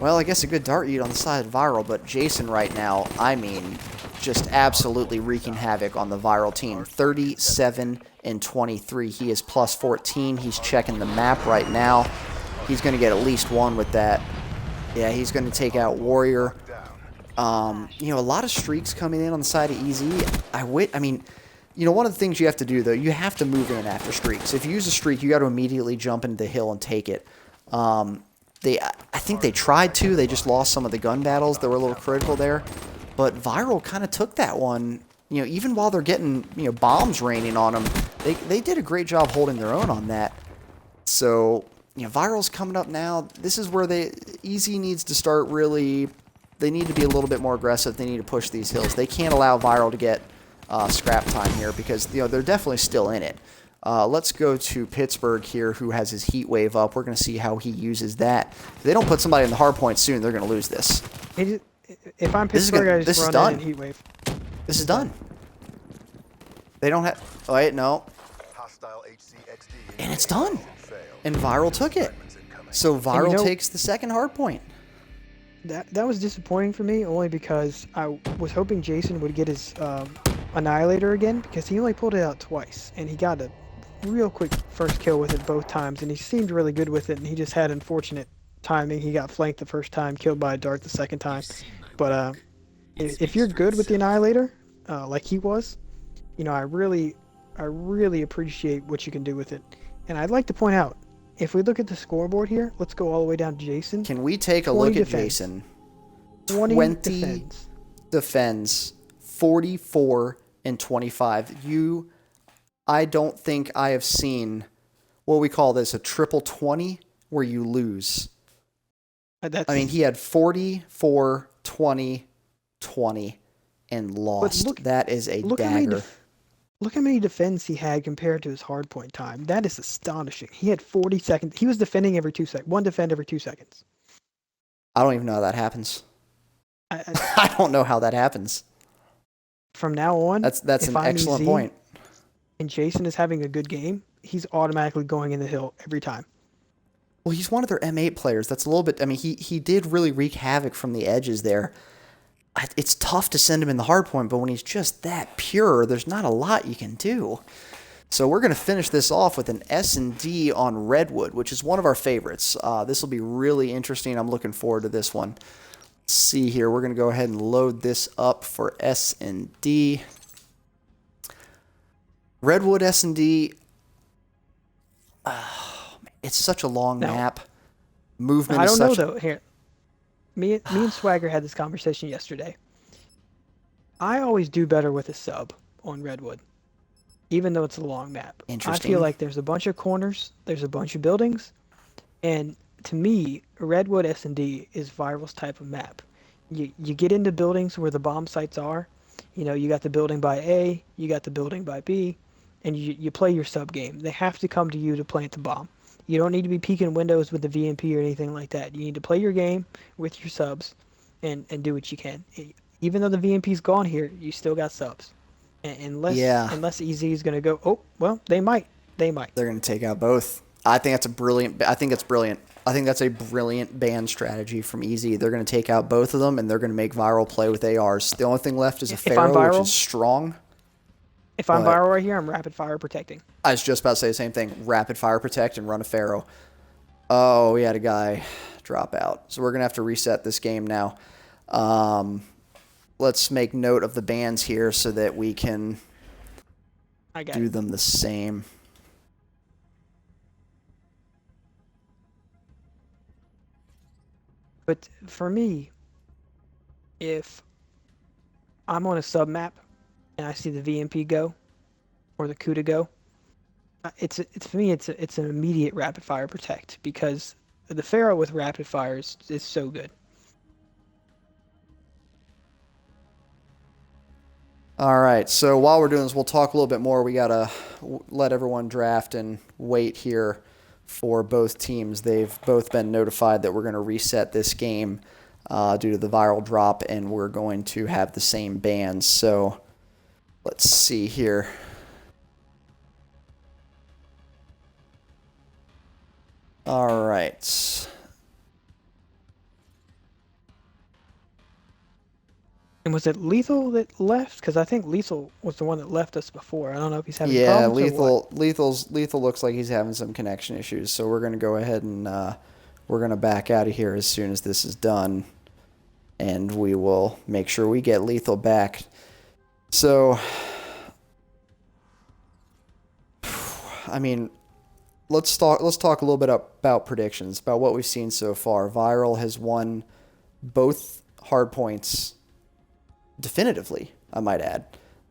Well, I guess a good dart eat on the side of ViRaL, but Jason right now, I mean, just absolutely wreaking havoc on the ViRaL team. 37 and 23. He is plus 14. He's checking the map right now. He's going to get at least 1 with that. Yeah, he's going to take out Warrior. You know, a lot of streaks coming in on the side of Easy. I mean, you know, one of the things you have to do, though, you have to move in after streaks. If you use a streak, you got to immediately jump into the hill and take it. I think they tried to. They just lost some of the gun battles that were a little critical there. But ViRaL kind of took that one. You know, even while they're getting, you know, bombs raining on them, they did a great job holding their own on that. So, you know, ViRaL's coming up now. This is where Easy needs to start really... They need to be a little bit more aggressive. They need to push these hills. They can't allow ViRaL to get scrap time here because, you know, they're definitely still in it. Let's go to Pittsburgh here, who has his heat wave up. We're going to see how he uses that. If they don't put somebody in the hard point soon, they're going to lose this. If I'm Pittsburgh, I just run in and heat wave. This is done. They don't have... Oh, wait, no. And it's done. And ViRaL took it. So ViRaL takes the second hard point. That was disappointing for me, only because I was hoping Jason would get his Annihilator again, because he only pulled it out twice, and he got a real quick first kill with it both times, and he seemed really good with it, and he just had unfortunate timing. He got flanked the first time, killed by a dart the second time. But if you're good with the Annihilator, like he was, you know, I really appreciate what you can do with it. And I'd like to point out, if we look at the scoreboard here, let's go all the way down to Jason. Can we take a look at Jason? 20 defends, 44 and 25. I don't think I have seen what we call this, a triple 20, where you lose. I mean, he had 44, 20, 20, and lost. That is a dagger. Look how many defends he had compared to his hardpoint time. That is astonishing. He had 40 seconds. He was defending every 2 seconds. 1 defend every 2 seconds. I don't even know how that happens. I don't know how that happens. From now on, that's an excellent point. And Jason is having a good game, he's automatically going in the hill every time. Well, he's one of their M8 players. That's a little bit... I mean, he did really wreak havoc from the edges there. It's tough to send him in the hard point, but when he's just that pure, there's not a lot you can do. So we're going to finish this off with an S&D on Redwood, which is one of our favorites. This will be really interesting. I'm looking forward to this one. Let's see here. We're going to go ahead and load this up for S&D. Redwood S&D. It's such a long map. Movement I is don't such... know, though. Here. me and Swagger had this conversation yesterday. I always do better with a sub on Redwood, even though it's a long map. I feel Interesting. like there's a bunch of corners, there's a bunch of buildings, and to me, Redwood S&D is ViRAL's type of map. You get into buildings where the bomb sites are. You know, you got the building by A, you got the building by B, and you play your sub game. They have to come to you to plant the bomb. You don't need to be peeking windows with the VMP or anything like that. You need to play your game with your subs and do what you can. Even though the VMP's gone here, you still got subs. Unless Yeah, unless EZ is gonna go, oh well, they might. They might. they're going to take out both. I think that's a brilliant. I think it's brilliant. I think that's a brilliant ban strategy from Easy. They're going to take out both of them, and they're going to make ViRAL play with ARs. The only thing left is a If I'm Pharaoh, which ViRAL, is strong. if I'm But ViRAL right here, I'm rapid fire protecting. I was just about to say the same thing. Rapid fire protect and run a Pharaoh. Oh, we had a guy drop out. So we're going to have to reset this game now. Let's make note of the bans here so that we can I got do it. them the same. But for me, if I'm on a sub map and I see the VMP go or the CUDA go, it's for me it's an immediate rapid fire protect because the Pharaoh with rapid fire is so good. All right, so while we're doing this, we'll talk a little bit more. We got to let everyone draft and wait here for both teams. They've both been notified that we're going to reset this game due to the ViRAL drop, and we're going to have the same bans. So let's see here. All right. And was it Lethal that left? Because I think Lethal was the one that left us before. I don't know if he's having Yeah, problems or what. Lethal looks like he's having some connection issues. So we're going to go ahead and we're going to back out of here as soon as this is done, and we will make sure we get Lethal back. So, I mean, let's talk a little bit about predictions, about what we've seen so far. ViRAL has won both hard points definitively, I might add.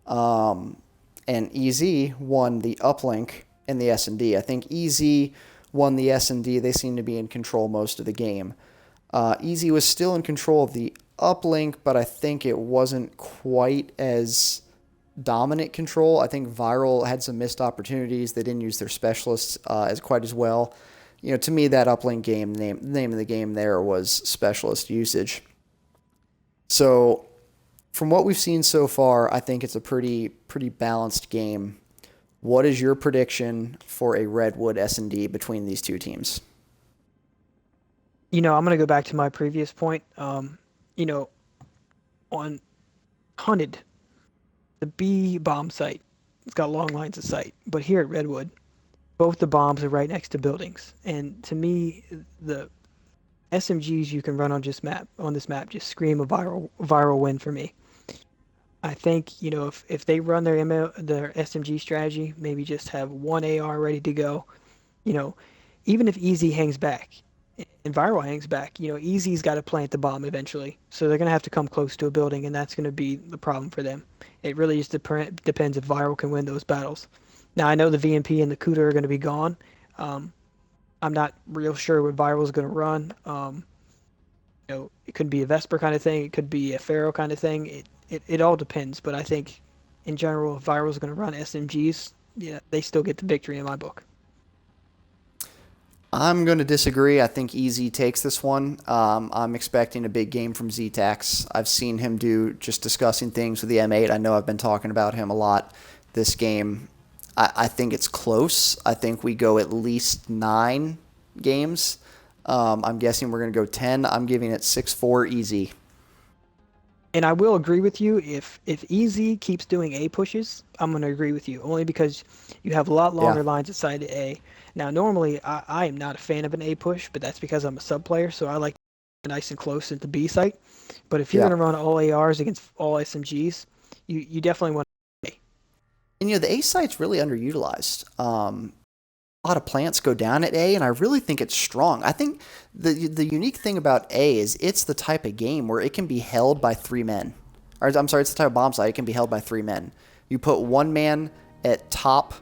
And EZ won the uplink and the S&D. I think EZ won the S&D. They seem to be in control most of the game. EZ was still in control of the uplink, but I think it wasn't quite as dominant control. I think ViRAL had some missed opportunities. They didn't use their specialists as quite as well. You know, to me, that uplink game, name of the game there was specialist usage. So from what we've seen so far, I think it's a pretty balanced game. What is your prediction for a Redwood S&D between these two teams? You know, I'm gonna go back to my previous point. You know, on Hunted, the B bomb site, it's got long lines of sight. But here at Redwood, both the bombs are right next to buildings. And to me, the SMGs you can run on this map just scream a viral win for me. I think, you know, if they run their SMG strategy, maybe just have one AR ready to go, you know, even if Easy hangs back and ViRAL hangs back, you know, Easy's got to plant the bomb eventually. So they're going to have to come close to a building, and that's going to be the problem for them. It really just depends if ViRAL can win those battles. Now, I know the VMP and the CUDA are going to be gone. I'm not real sure what ViRAL is going to run. You know, it could be a Vesper kind of thing. It could be a Pharaoh kind of thing. It all depends. But I think, in general, if ViRAL is going to run SMGs, yeah, they still get the victory in my book. I'm going to disagree. I think EZ takes this one. I'm expecting a big game from Z-Tax. I've seen him do just discussing things with the M8. I know I've been talking about him a lot this game. I think it's close. I think we go at least 9 games. I'm guessing we're going to go 10. I'm giving it 6-4 easy. And I will agree with you. If EZ keeps doing A pushes, I'm going to agree with you. Only because you have a lot longer lines inside the A. Now, normally, I am not a fan of an A push, but that's because I'm a sub player, so I like nice and close at the B site. But if you're going to run all ARs against all SMGs, you definitely want A. And, you know, the A site's really underutilized. a lot of plants go down at A, and I really think it's strong. I think the unique thing about A is it's the type of game where it can be held by three men. Or I'm sorry, it's the type of bomb site it can be held by three men. You put one man at top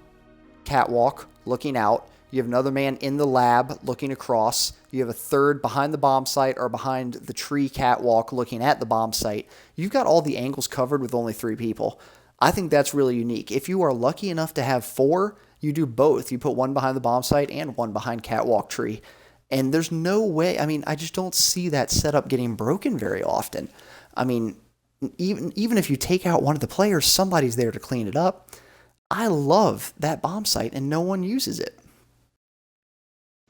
catwalk looking out. You have another man in the lab looking across. You have a third behind the bomb site or behind the tree catwalk looking at the bomb site. You've got all the angles covered with only three people. I think that's really unique. If you are lucky enough to have four, you do both. You put one behind the bomb site and one behind catwalk tree. And there's no way, I mean, I just don't see that setup getting broken very often. I mean, even if you take out one of the players, somebody's there to clean it up. I love that bomb site, and no one uses it.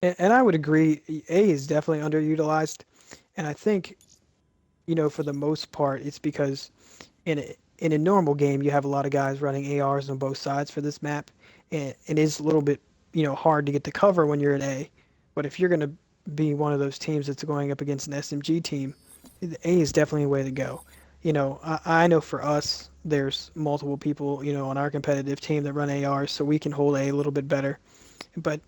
And I would agree, A is definitely underutilized, and I think, for the most part, it's because in a normal game you have a lot of guys running ARs on both sides for this map, and it is a little bit hard to get the cover when you're at A. But if you're going to be one of those teams that's going up against an SMG team, A is definitely a way to go. I know for us, there's multiple people, on our competitive team that run ARs, so we can hold A little bit better. But,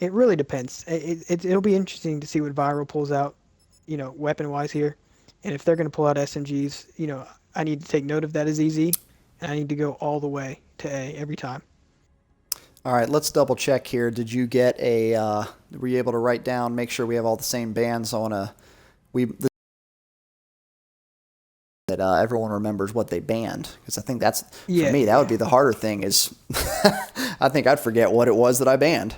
it really depends. It'll be interesting to see what ViRaL pulls out, weapon-wise here. And if they're going to pull out SMGs, I need to take note of that as easy, and I need to go all the way to A every time. All right, let's double check here. Did you get were you able to write down, make sure we have all the same bands? That everyone remembers what they banned, because I think that's, for me, that would be the harder thing is I think I'd forget what it was that I banned.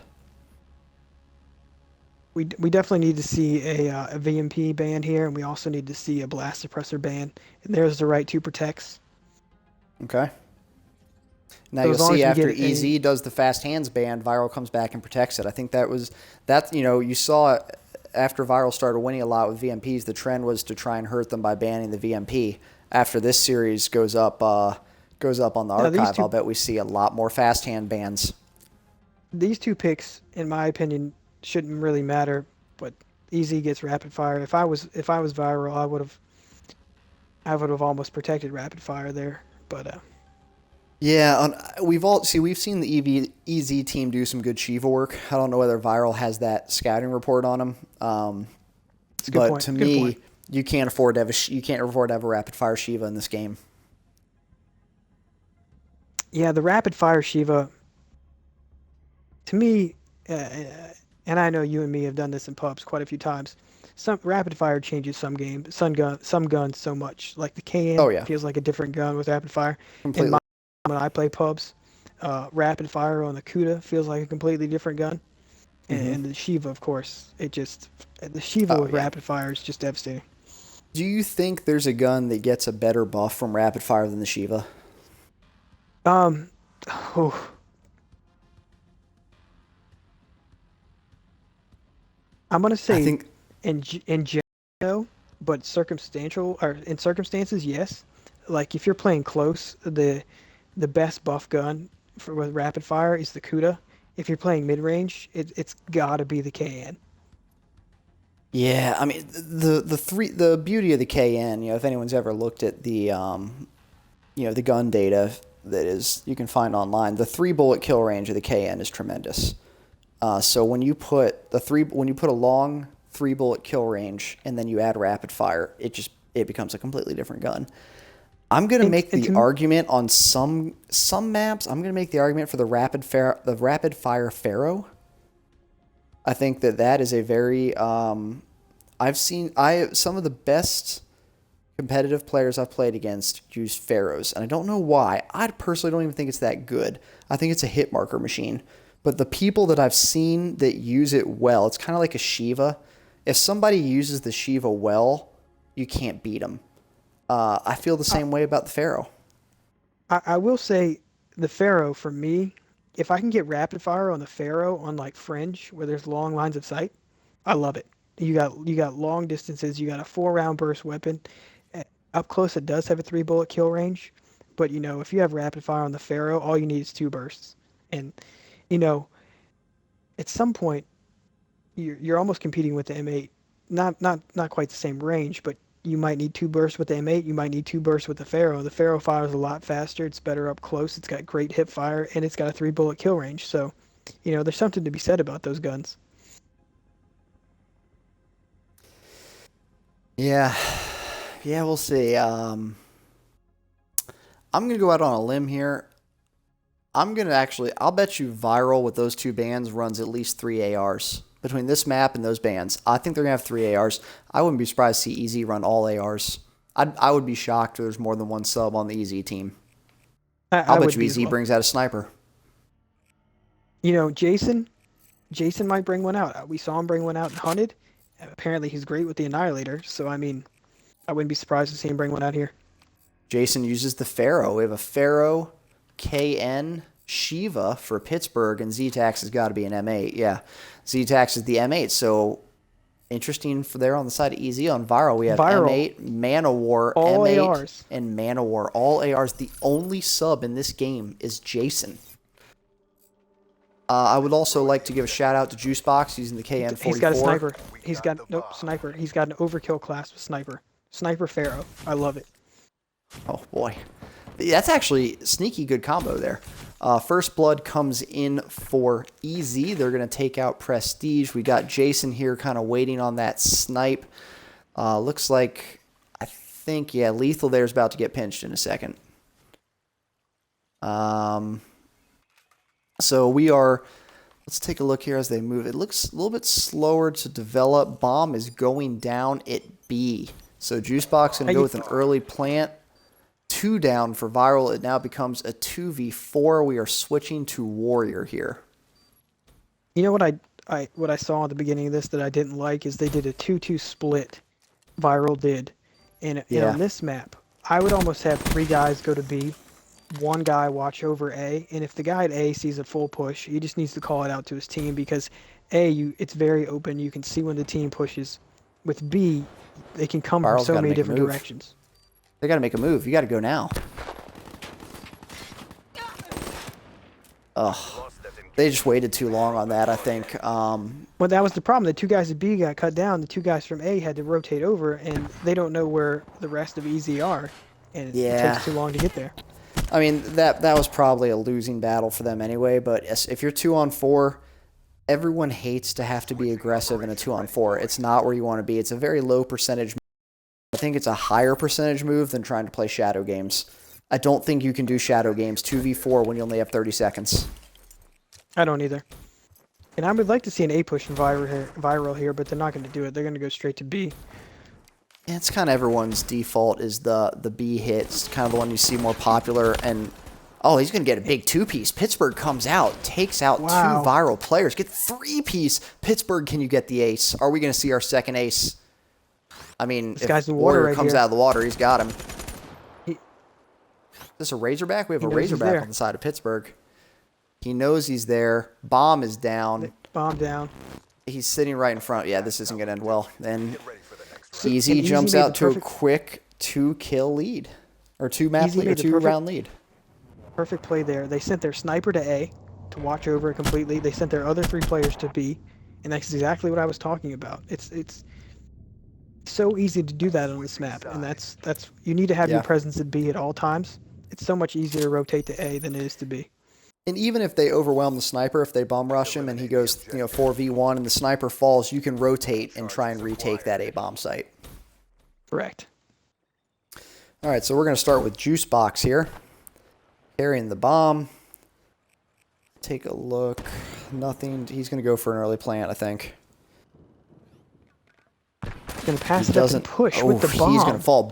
We definitely need to see a VMP ban here, and we also need to see a blast suppressor ban. And there's the right two protects. Okay. Now So you'll as long see as we after get EZ does the fast hands ban, ViRaL comes back and protects it. I think you saw after ViRaL started winning a lot with VMPs, the trend was to try and hurt them by banning the VMP. After this series goes up on the archive, I'll bet we see a lot more fast hand bans. These two picks, in my opinion, shouldn't really matter, but EZ gets rapid fire. If I was ViRaL, I would have almost protected rapid fire there, but Yeah, we've seen the EZ team do some good Shiva work. I don't know whether ViRaL has that scouting report on them. it's a good point. To me, you can't afford to have a rapid fire Shiva in this game. Yeah, the rapid fire Shiva, to me, and I know you and me have done this in pubs quite a few times. Some rapid fire changes some guns so much. Like the KN feels like a different gun with rapid fire. Completely. When I play pubs, rapid fire on the Kuda feels like a completely different gun. And the Shiva, of course, the Shiva with rapid fire is just devastating. Do you think there's a gun that gets a better buff from rapid fire than the Shiva? Oh. I'm gonna say in general, but in circumstances, yes. Like if you're playing close, the best buff gun with rapid fire is the Kuda. If you're playing mid range, it's gotta be the KN. Yeah, I mean the beauty of the KN, if anyone's ever looked at the the gun data you can find online, the 3-bullet kill range of the KN is tremendous. So when you put a long 3-bullet kill range and then you add rapid fire, it becomes a completely different gun. I'm gonna make the argument on some maps. I'm gonna make the argument for the rapid fire Pharaoh. I think that is a very some of the best competitive players I've played against use Pharaohs, and I don't know why. I personally don't even think it's that good. I think it's a hit marker machine. But the people that I've seen that use it well, it's kind of like a Shiva. If somebody uses the Shiva well, you can't beat them. I feel the same way about the Pharaoh. I will say the Pharaoh, for me, if I can get rapid fire on the Pharaoh on like fringe where there's long lines of sight, I love it. You got long distances. You got a 4-round burst weapon. Up close, it does have a 3-bullet kill range, but if you have rapid fire on the Pharaoh, all you need is 2 bursts. And at some point, you're almost competing with the M8. Not quite the same range, but you might need 2 bursts with the M8. You might need 2 bursts with the Pharaoh. The Pharaoh fires a lot faster. It's better up close. It's got great hip fire, and it's got a 3-bullet kill range. So You know, there's something to be said about those guns. Yeah. Yeah, we'll see. I'm going to go out on a limb here. I'm going to I'll bet you ViRaL with those two bands runs at least 3 ARs. Between this map and those bands, I think they're going to have 3 ARs. I wouldn't be surprised to see EZ run all ARs. I would be shocked if there's more than one sub on the EZ team. I'll bet you EZ brings out a sniper. You know, Jason might bring one out. We saw him bring one out in Hunted. Apparently, he's great with the Annihilator. So, I mean, I wouldn't be surprised to see him bring one out here. Jason uses the Pharaoh. We have a Pharaoh, KN, Shiva for Pittsburgh, and Z-Tax has got to be an M8. Yeah, Z-Tax is the M8. So, interesting for there on the side of EZ. On ViRaL, we have M8, Man-O-War, all M8, ARs. And Man-O-War. All ARs. The only sub in this game is Jason. I would also like to give a shout out to Juicebox using the KN44. He's got a sniper. He's got sniper. He's got an overkill class with sniper. Sniper Pharaoh. I love it. Oh boy, that's actually a sneaky good combo there. First Blood comes in for EZ. They're gonna take out Prestige. We got Jason here, kind of waiting on that snipe. Looks like I think Lethal there's about to get pinched in a second. So we are, let's take a look here as they move. It looks a little bit slower to develop. Bomb is going down at B. So Juicebox going to go with an early plant. 2 down for ViRaL. It now becomes a 2v4. We are switching to Warrior here. You know what I saw at the beginning of this that I didn't like is they did a 2-2 split. ViRaL did. And on this map, I would almost have 3 guys go to B. 1 guy watch over A, and if the guy at A sees a full push, he just needs to call it out to his team because it's very open. You can see when the team pushes. With B, they can come from so many different directions. They got to make a move. You got to go now. Ugh. They just waited too long on that, I think. Well, that was the problem. The 2 guys at B got cut down. The 2 guys from A had to rotate over, and they don't know where the rest of EZ are, and it takes too long to get there. I mean, that was probably a losing battle for them anyway, but if you're 2-on-4, everyone hates to have to be aggressive in a 2-on-4. It's not where you want to be. It's a very low percentage move. I think it's a higher percentage move than trying to play shadow games. I don't think you can do shadow games 2v4 when you only have 30 seconds. I don't either. And I would like to see an A push in ViRaL here, but they're not going to do it. They're going to go straight to B. Yeah, it's kind of everyone's default is the B hit. It's kind of the one you see more popular. And, oh, he's going to get a big 2-piece. Pittsburgh comes out, takes out 2 ViRaL players. Get 3-piece. Pittsburgh, can you get the ace? Are we going to see our second ace? I mean, this if guy's in the water Warrior comes out of the water, he's got him. Is this a Razorback? We have a Razorback on the side of Pittsburgh. He knows he's there. Bomb is down. Bomb down. He's sitting right in front. Yeah, this isn't going to end well. Then EZ jumps out to a quick 2-kill lead. Or 2-round lead. Perfect play there. They sent their sniper to A to watch over it completely. They sent their other 3 players to B. And that's exactly what I was talking about. It's so easy to do that on this map. And that's you need to have your presence at B at all times. It's so much easier to rotate to A than it is to B. And even if they overwhelm the sniper, if they bomb rush him and he goes 4v1 and the sniper falls, you can rotate and try and retake that A-bomb site. Correct. All right, so we're going to start with Juicebox here. Carrying the bomb. Take a look. Nothing. He's going to go for an early plant, I think. He's going to pass it up and push with the bomb. He's going to fall.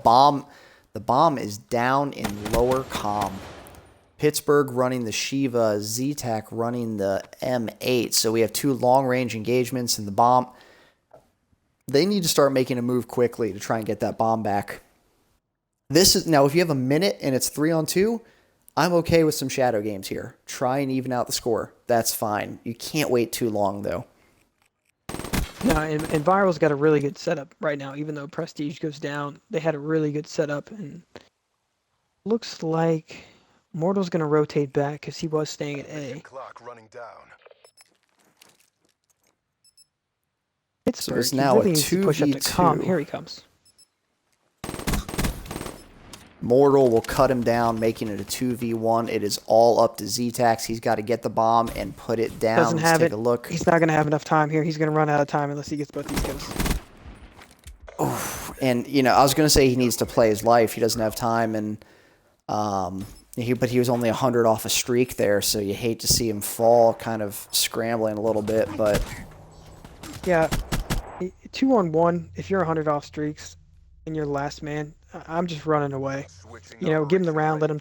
The bomb is down in lower comm. Pittsburgh running the Shiva, Z-Tac running the M8. So we have 2 long-range engagements in the bomb. They need to start making a move quickly to try and get that bomb back. Now, if you have a minute and it's 3-on-2, I'm okay with some shadow games here. Try and even out the score. That's fine. You can't wait too long, though. No, and ViRaL's got a really good setup right now. Even though Prestige goes down, they had a really good setup. And looks like Mortal's going to rotate back because he was staying at A. Pittsburgh, so it's now really a 2v2. push up to comm. Here he comes. Mortal will cut him down, making it a 2v1. It is all up to Z-Tax. He's got to get the bomb and put it down. Doesn't Let's have take it. a look. He's not going to have enough time here. He's going to run out of time unless he gets both these kills. And, you know, I was going to say he needs to play his life. He doesn't have time, and but he was only 100 off a streak there, so you hate to see him fall, kind of scrambling a little bit. But Yeah, 2-on-1, if you're 100 off streaks and you're the last man, I'm just running away. You know, give him the round, let him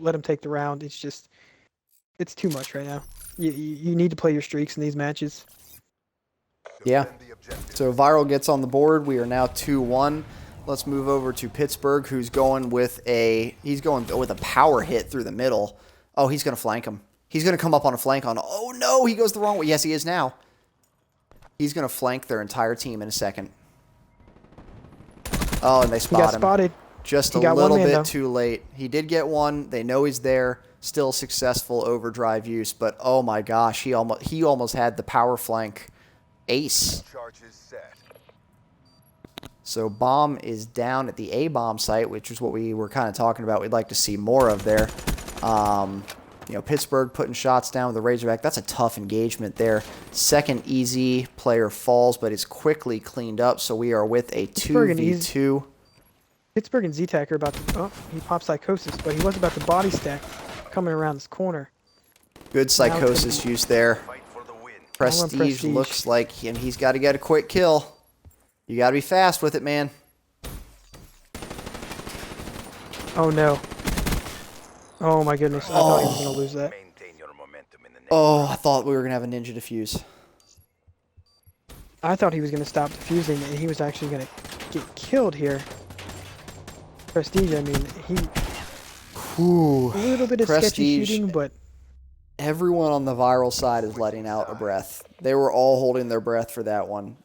let him take the round. It's just, it's too much right now. You need to play your streaks in these matches. yeah. So ViRaL gets on the board. We are now 2-1. Let's move over to Pittsburgh, who's going with a power hit through the middle. Oh, he's going to flank him. He's going to come up on a flank on. Oh no, he goes the wrong way. Yes, he is now. He's going to flank their entire team in a second. Oh, and they spot him. He got spotted. Just a He got little one man, bit though. too late. He did get one. They know he's there. Still successful overdrive use, but oh my gosh, he almost had the power flank ace. Charges set. So bomb is down at the A bomb site, which is what we were kind of talking about. We'd like to see more of there. You know, Pittsburgh putting shots down with the Razorback. That's a tough engagement there. Second easy player falls, but it's quickly cleaned up. So we are with a 2v2. Pittsburgh and Z-Tac are about to... Oh, he popped Psychosis, but he was about to body stack coming around this corner. Good Psychosis use there. Fight for the win. Prestige looks like he's got to get a quick kill. You got to be fast with it, man. Oh, no. Oh, my goodness. I thought he was going to lose that. Maintain your momentum in the next Oh, I thought we were going to have a ninja defuse. I thought he was going to stop defusing, and he was actually going to get killed here. Prestige, I mean, Ooh. a little bit of sketchy Prestige. shooting, but Everyone on the ViRaL side is letting out a breath. They were all holding their breath for that one.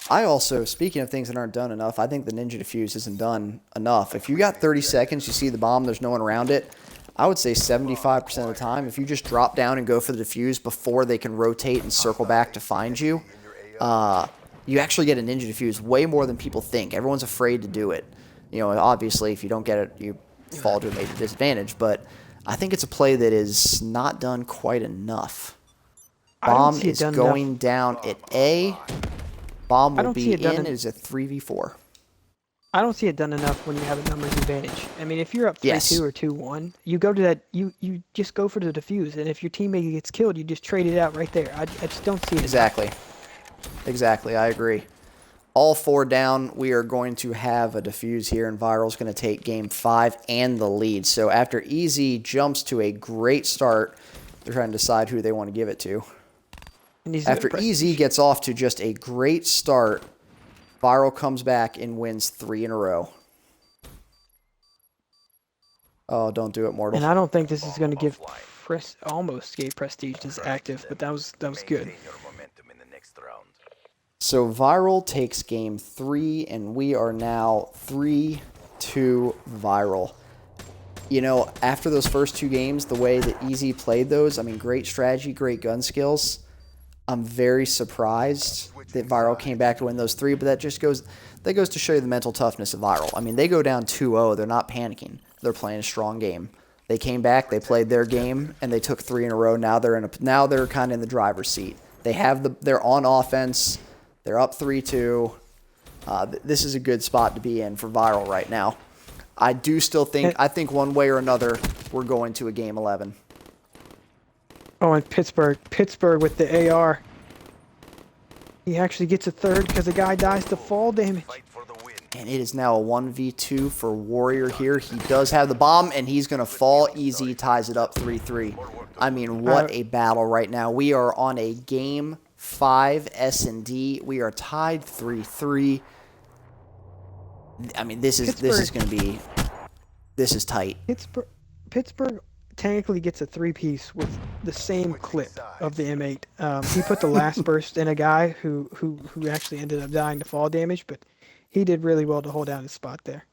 I also, speaking of things that aren't done enough, I think the ninja defuse isn't done enough. If you got 30 seconds, you see the bomb, there's no one around it, I would say 75% of the time, if you just drop down and go for the defuse before they can rotate and circle back to find you, you actually get a ninja defuse way more than people think. Everyone's afraid to do it. You know, obviously, if you don't get it, you fall to a major disadvantage. But I think it's a play that is not done quite enough. Bomb is going down at A. Bomb will be in. It is a 3v4. I don't see it done enough when you have a numbers advantage. I mean, if you're up 3-2 or 2-1, you go to that. You just go for the defuse, and if your teammate gets killed, you just trade it out right there. I just don't see it. Exactly. I agree. All four down. We are going to have a defuse here, and ViRaL's going to take game 5 and the lead. So after Easy jumps to a great start, they're trying to decide who they want to give it to. After Easy gets off to just a great start, ViRaL comes back and wins 3 in a row. Oh, don't do it, Mortal. And I don't think this is going to give almost gave Prestige this active, but that was good. Maintain your momentum in the next round. So ViRaL takes game 3, and we are now 3-2 ViRaL. You know, after those first 2 games, the way that Easy played those, I mean, great strategy, great gun skills. I'm very surprised that ViRaL came back to win those 3, but that goes to show you the mental toughness of ViRaL. I mean, they go down 2-0, they're not panicking. They're playing a strong game. They came back, they played their game, and they took 3 in a row. Now they're kind of in the driver's seat. They're on offense. They're up 3-2. This is a good spot to be in for ViRaL right now. I think one way or another we're going to a game 11. Oh, and Pittsburgh with the AR. He actually gets a third because the guy dies to fall damage. Fight for the win. And it is now a 1v2 for Warrior here. He does have the bomb, and he's going to fall. Easy ties it up 3-3. I mean, what a battle right now. We are on a game 5 S&D. We are tied 3-3. I mean, this is tight. Pittsburgh technically gets a 3-piece with the same clip of the M8. He put the last burst in a guy who actually ended up dying to fall damage, but he did really well to hold down his spot there.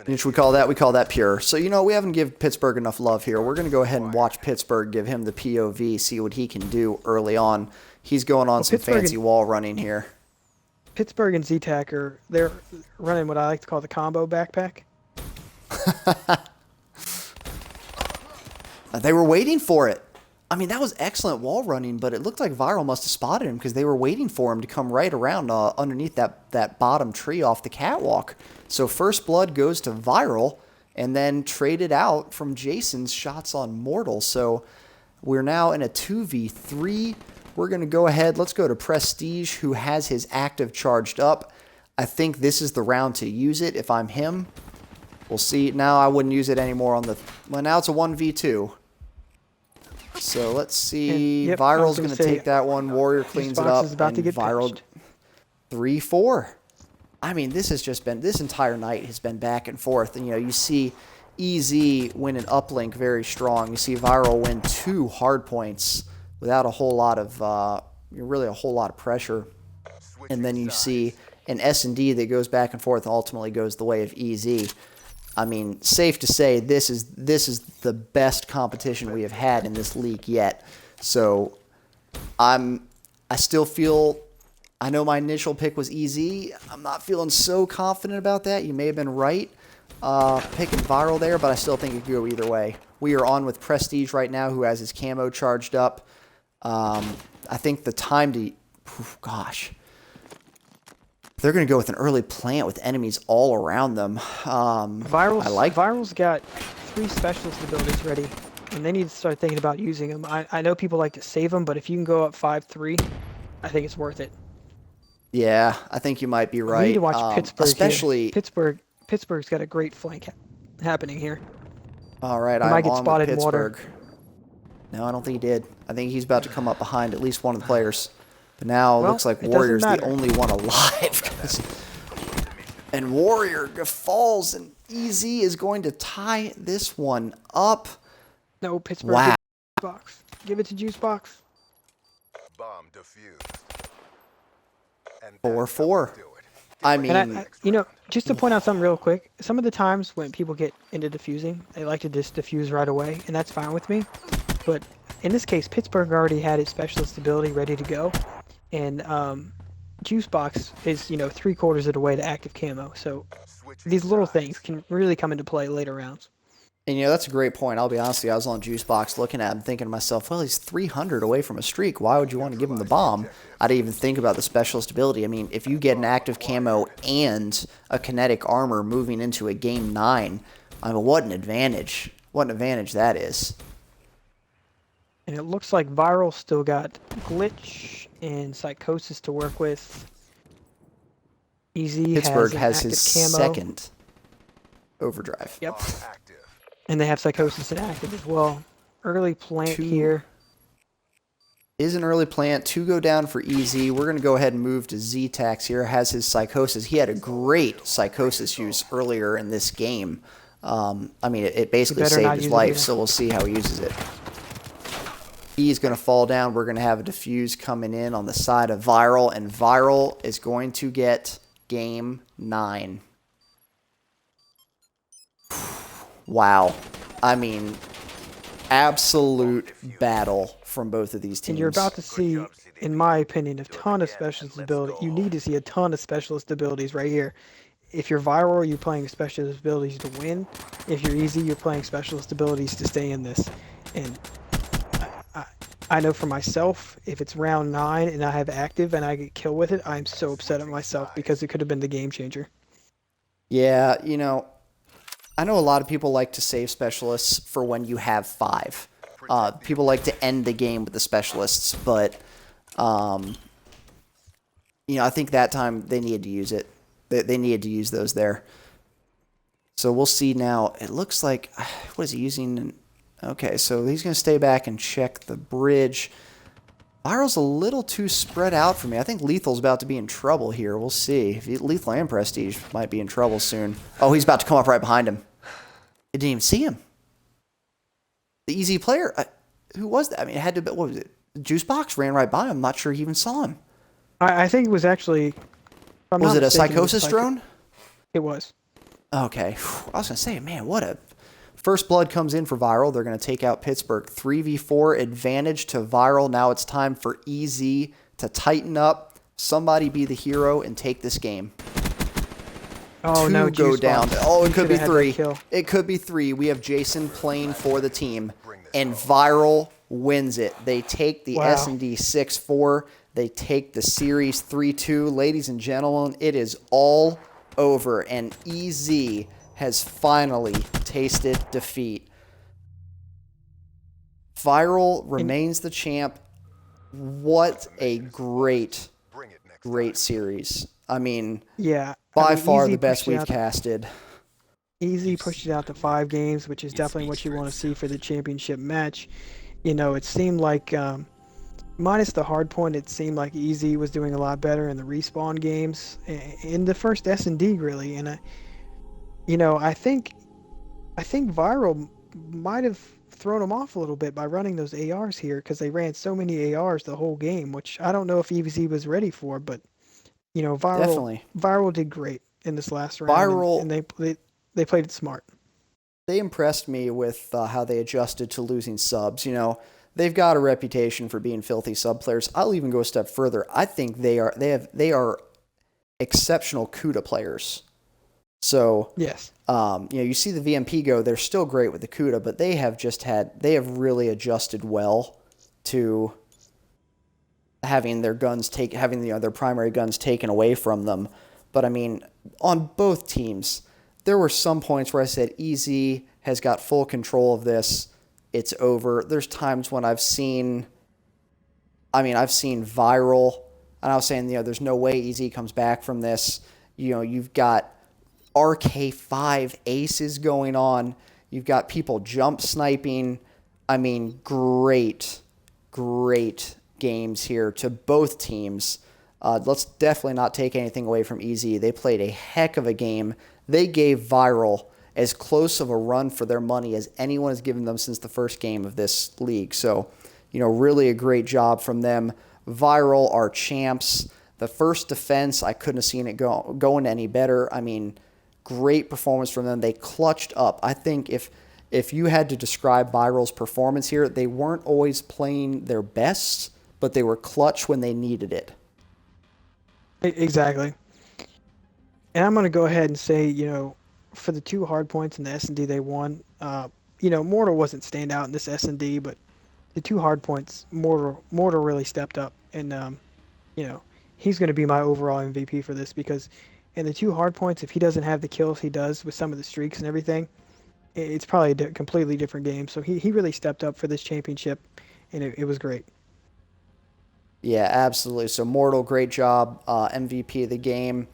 Which we call that pure. So, you know, we haven't given Pittsburgh enough love here. We're going to go ahead and watch Pittsburgh, give him the POV, see what he can do early on. He's going on some fancy wall running here. Pittsburgh and Z-Tac they're running what I like to call the combo backpack. They were waiting for it. I mean, that was excellent wall running, but it looked like ViRaL must have spotted him because they were waiting for him to come right around underneath that bottom tree off the catwalk. So first blood goes to ViRaL, and then traded out from Jason's shots on Mortal. So we're now in a 2v3. We're going to go ahead. Let's go to Prestige, who has his active charged up. I think this is the round to use it if I'm him. We'll see. Now I wouldn't use it anymore on the... Well, now it's a 1v2. So let's see. Yep, ViRAL's going to take that one. Warrior cleans it up. Is about to get ViRAL pitched. 3-4. I mean, this has just been... This entire night has been back and forth. And, you know, you see EZ win an uplink very strong. You see ViRAL win 2 hard points without a whole lot of... really a whole lot of pressure. And then you see an S&D that goes back and forth and ultimately goes the way of EZ. I mean, safe to say this is the best competition we have had in this league yet. So I still feel, I know my initial pick was EZ. I'm not feeling so confident about that. You may have been right picking ViRAL there, but I still think it could go either way. We are on with Prestige right now, who has his camo charged up. I think the time to, gosh. They're going to go with an early plant with enemies all around them. ViRAL's got 3 specialist abilities ready, and they need to start thinking about using them. I know people like to save them, but if you can go up 5-3, I think it's worth it. Yeah, I think you might be right. We need to watch Pittsburgh. Especially Pittsburgh's got a great flank happening here. All right, He might get on spotted with in water. Pittsburgh. No, I don't think he did. I think he's about to come up behind at least one of the players. But now it looks like Warrior's the only one alive. And Warrior falls, and EZ is going to tie this one up. No, Pittsburgh. Wow. Box. Give it to Juicebox. Bomb defused. And 4-4. I mean, And you know, just to point out something real quick, some of the times when people get into defusing, they like to just defuse right away, and that's fine with me. But in this case, Pittsburgh already had its specialist ability ready to go, and Juicebox is, you know, 3/4 of the way to active camo. So these little things can really come into play later rounds. and you know, that's a great point. I'll be honest with you, I was on Juicebox looking at him thinking to myself, well, he's 300 away from a streak. Why would you want to give him the bomb? I didn't even think about the specialist ability. I mean, if you get an active camo and a kinetic armor moving into a game 9, I mean, what an advantage. What an advantage that is. And it looks like ViRAL still got Glitch and Psychosis to work with. EZ Pittsburgh has his active camo. second overdrive. Yep. active. And they have Psychosis and active as well. Early plant here. Is an early plant. 2 go down for EZ. We're going to go ahead and move to Z-Tax here. Has his Psychosis. He had a great Psychosis use earlier in this game. I mean, it basically saved his life, so we'll see how he uses it. He's going to fall down. We're going to have a defuse coming in on the side of ViRAL, and ViRAL is going to get game 9. Wow. I mean, absolute battle from both of these teams. And you're about to see, in my opinion, a ton of specialist ability. You need to see a ton of specialist abilities right here. If you're ViRAL, you're playing specialist abilities to win. If you're EZ, you're playing specialist abilities to stay in this. And I know for myself, if it's round 9 and I have active and I get killed with it, I'm so upset at myself because it could have been the game changer. Yeah, you know, I know a lot of people like to save specialists for when you have 5. People like to end the game with the specialists, but, you know, I think that time they needed to use it. They needed to use those there. So we'll see now. It looks like, what is he using? Okay, so he's going to stay back and check the bridge. ViRAL's a little too spread out for me. I think Lethal's about to be in trouble here. We'll see. Lethal and Prestige might be in trouble soon. Oh, he's about to come up right behind him. I didn't even see him. The EZ player, who was that? I mean, it had to be, what was it? Juicebox ran right by him. I'm not sure he even saw him. I think it was actually... Was it a Psychosis drone? It was. Okay. I was going to say, man, what a... First blood comes in for ViRAL. They're going to take out Pittsburgh. 3v4 advantage to ViRAL. Now it's time for EZ to tighten up. Somebody be the hero and take this game. Oh no, Two go juice down. box. Oh, He it could coulda be had that three. kill. It could be three. We have Jason playing for the team, and ViRaL wins it. They take the Wow. S&D 6-4. They take the series 3-2. Ladies and gentlemen, it is all over, and EZ has finally tasted defeat. ViRaL remains the champ. What a great series. I mean, Yeah, I by mean, far the Easy best pushed it we've out. casted. Easy pushed it out to 5 games, which is definitely what you want to see for the championship match. You know, it seemed like minus the hard point, it seemed like Easy was doing a lot better in the respawn games in the first S&D really. And you know, I think ViRaL might have thrown him off a little bit by running those ARs here because they ran so many ARs the whole game, which I don't know if Easy was ready for, but you know, ViRaL Definitely. ViRaL did great in this last round, ViRaL, and they played it smart. they impressed me with how they adjusted to losing subs. You know, they've got a reputation for being filthy sub players. I'll even go a step further. I think they are exceptional CUDA players. So, Yes. you know, you see the VMP go, they're still great with the CUDA, but they have really adjusted well to having their their primary guns taken away from them. But I mean, on both teams, there were some points where I said Easy has got full control of this. It's over. There's times when I've seen ViRaL, and I was saying, you know, there's no way Easy comes back from this. You know, you've got RK5 aces going on. You've got people jump sniping. I mean, great games here to both teams. Let's definitely not take anything away from Easy. They played a heck of a game. They gave ViRaL as close of a run for their money as anyone has given them since the first game of this league. So, you know, really a great job from them. ViRaL are champs. The first defense, I couldn't have seen it going any better. I mean, great performance from them. They clutched up. I think if you had to describe ViRaL's performance here, they weren't always playing their best, but they were clutch when they needed it. Exactly. And I'm going to go ahead and say, you know, for the 2 hard points in the S&D they won, you know, Mortal wasn't stand out in this S&D, but the 2 hard points, Mortal really stepped up. And, you know, he's going to be my overall MVP for this because in the 2 hard points, if he doesn't have the kills he does with some of the streaks and everything, it's probably a completely different game. So he really stepped up for this championship, and it was great. Yeah, absolutely. So Mortal, great job. MVP of the game.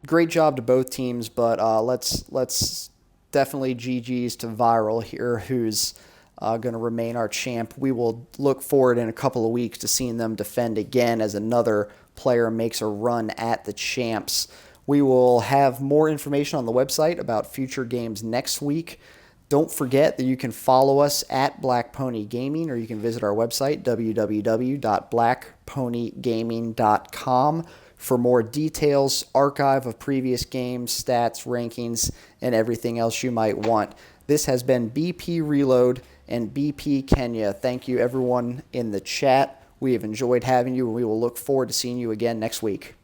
Great job to both teams, but let's definitely GG's to ViRaL here, who's going to remain our champ. We will look forward in a couple of weeks to seeing them defend again as another player makes a run at the champs. We will have more information on the website about future games next week. Don't forget that you can follow us at Black Pony Gaming, or you can visit our website, www.blackponygaming.com, for more details, archive of previous games, stats, rankings, and everything else you might want. This has been BP Reload and BP Kenya. Thank you, everyone in the chat. We have enjoyed having you, and we will look forward to seeing you again next week.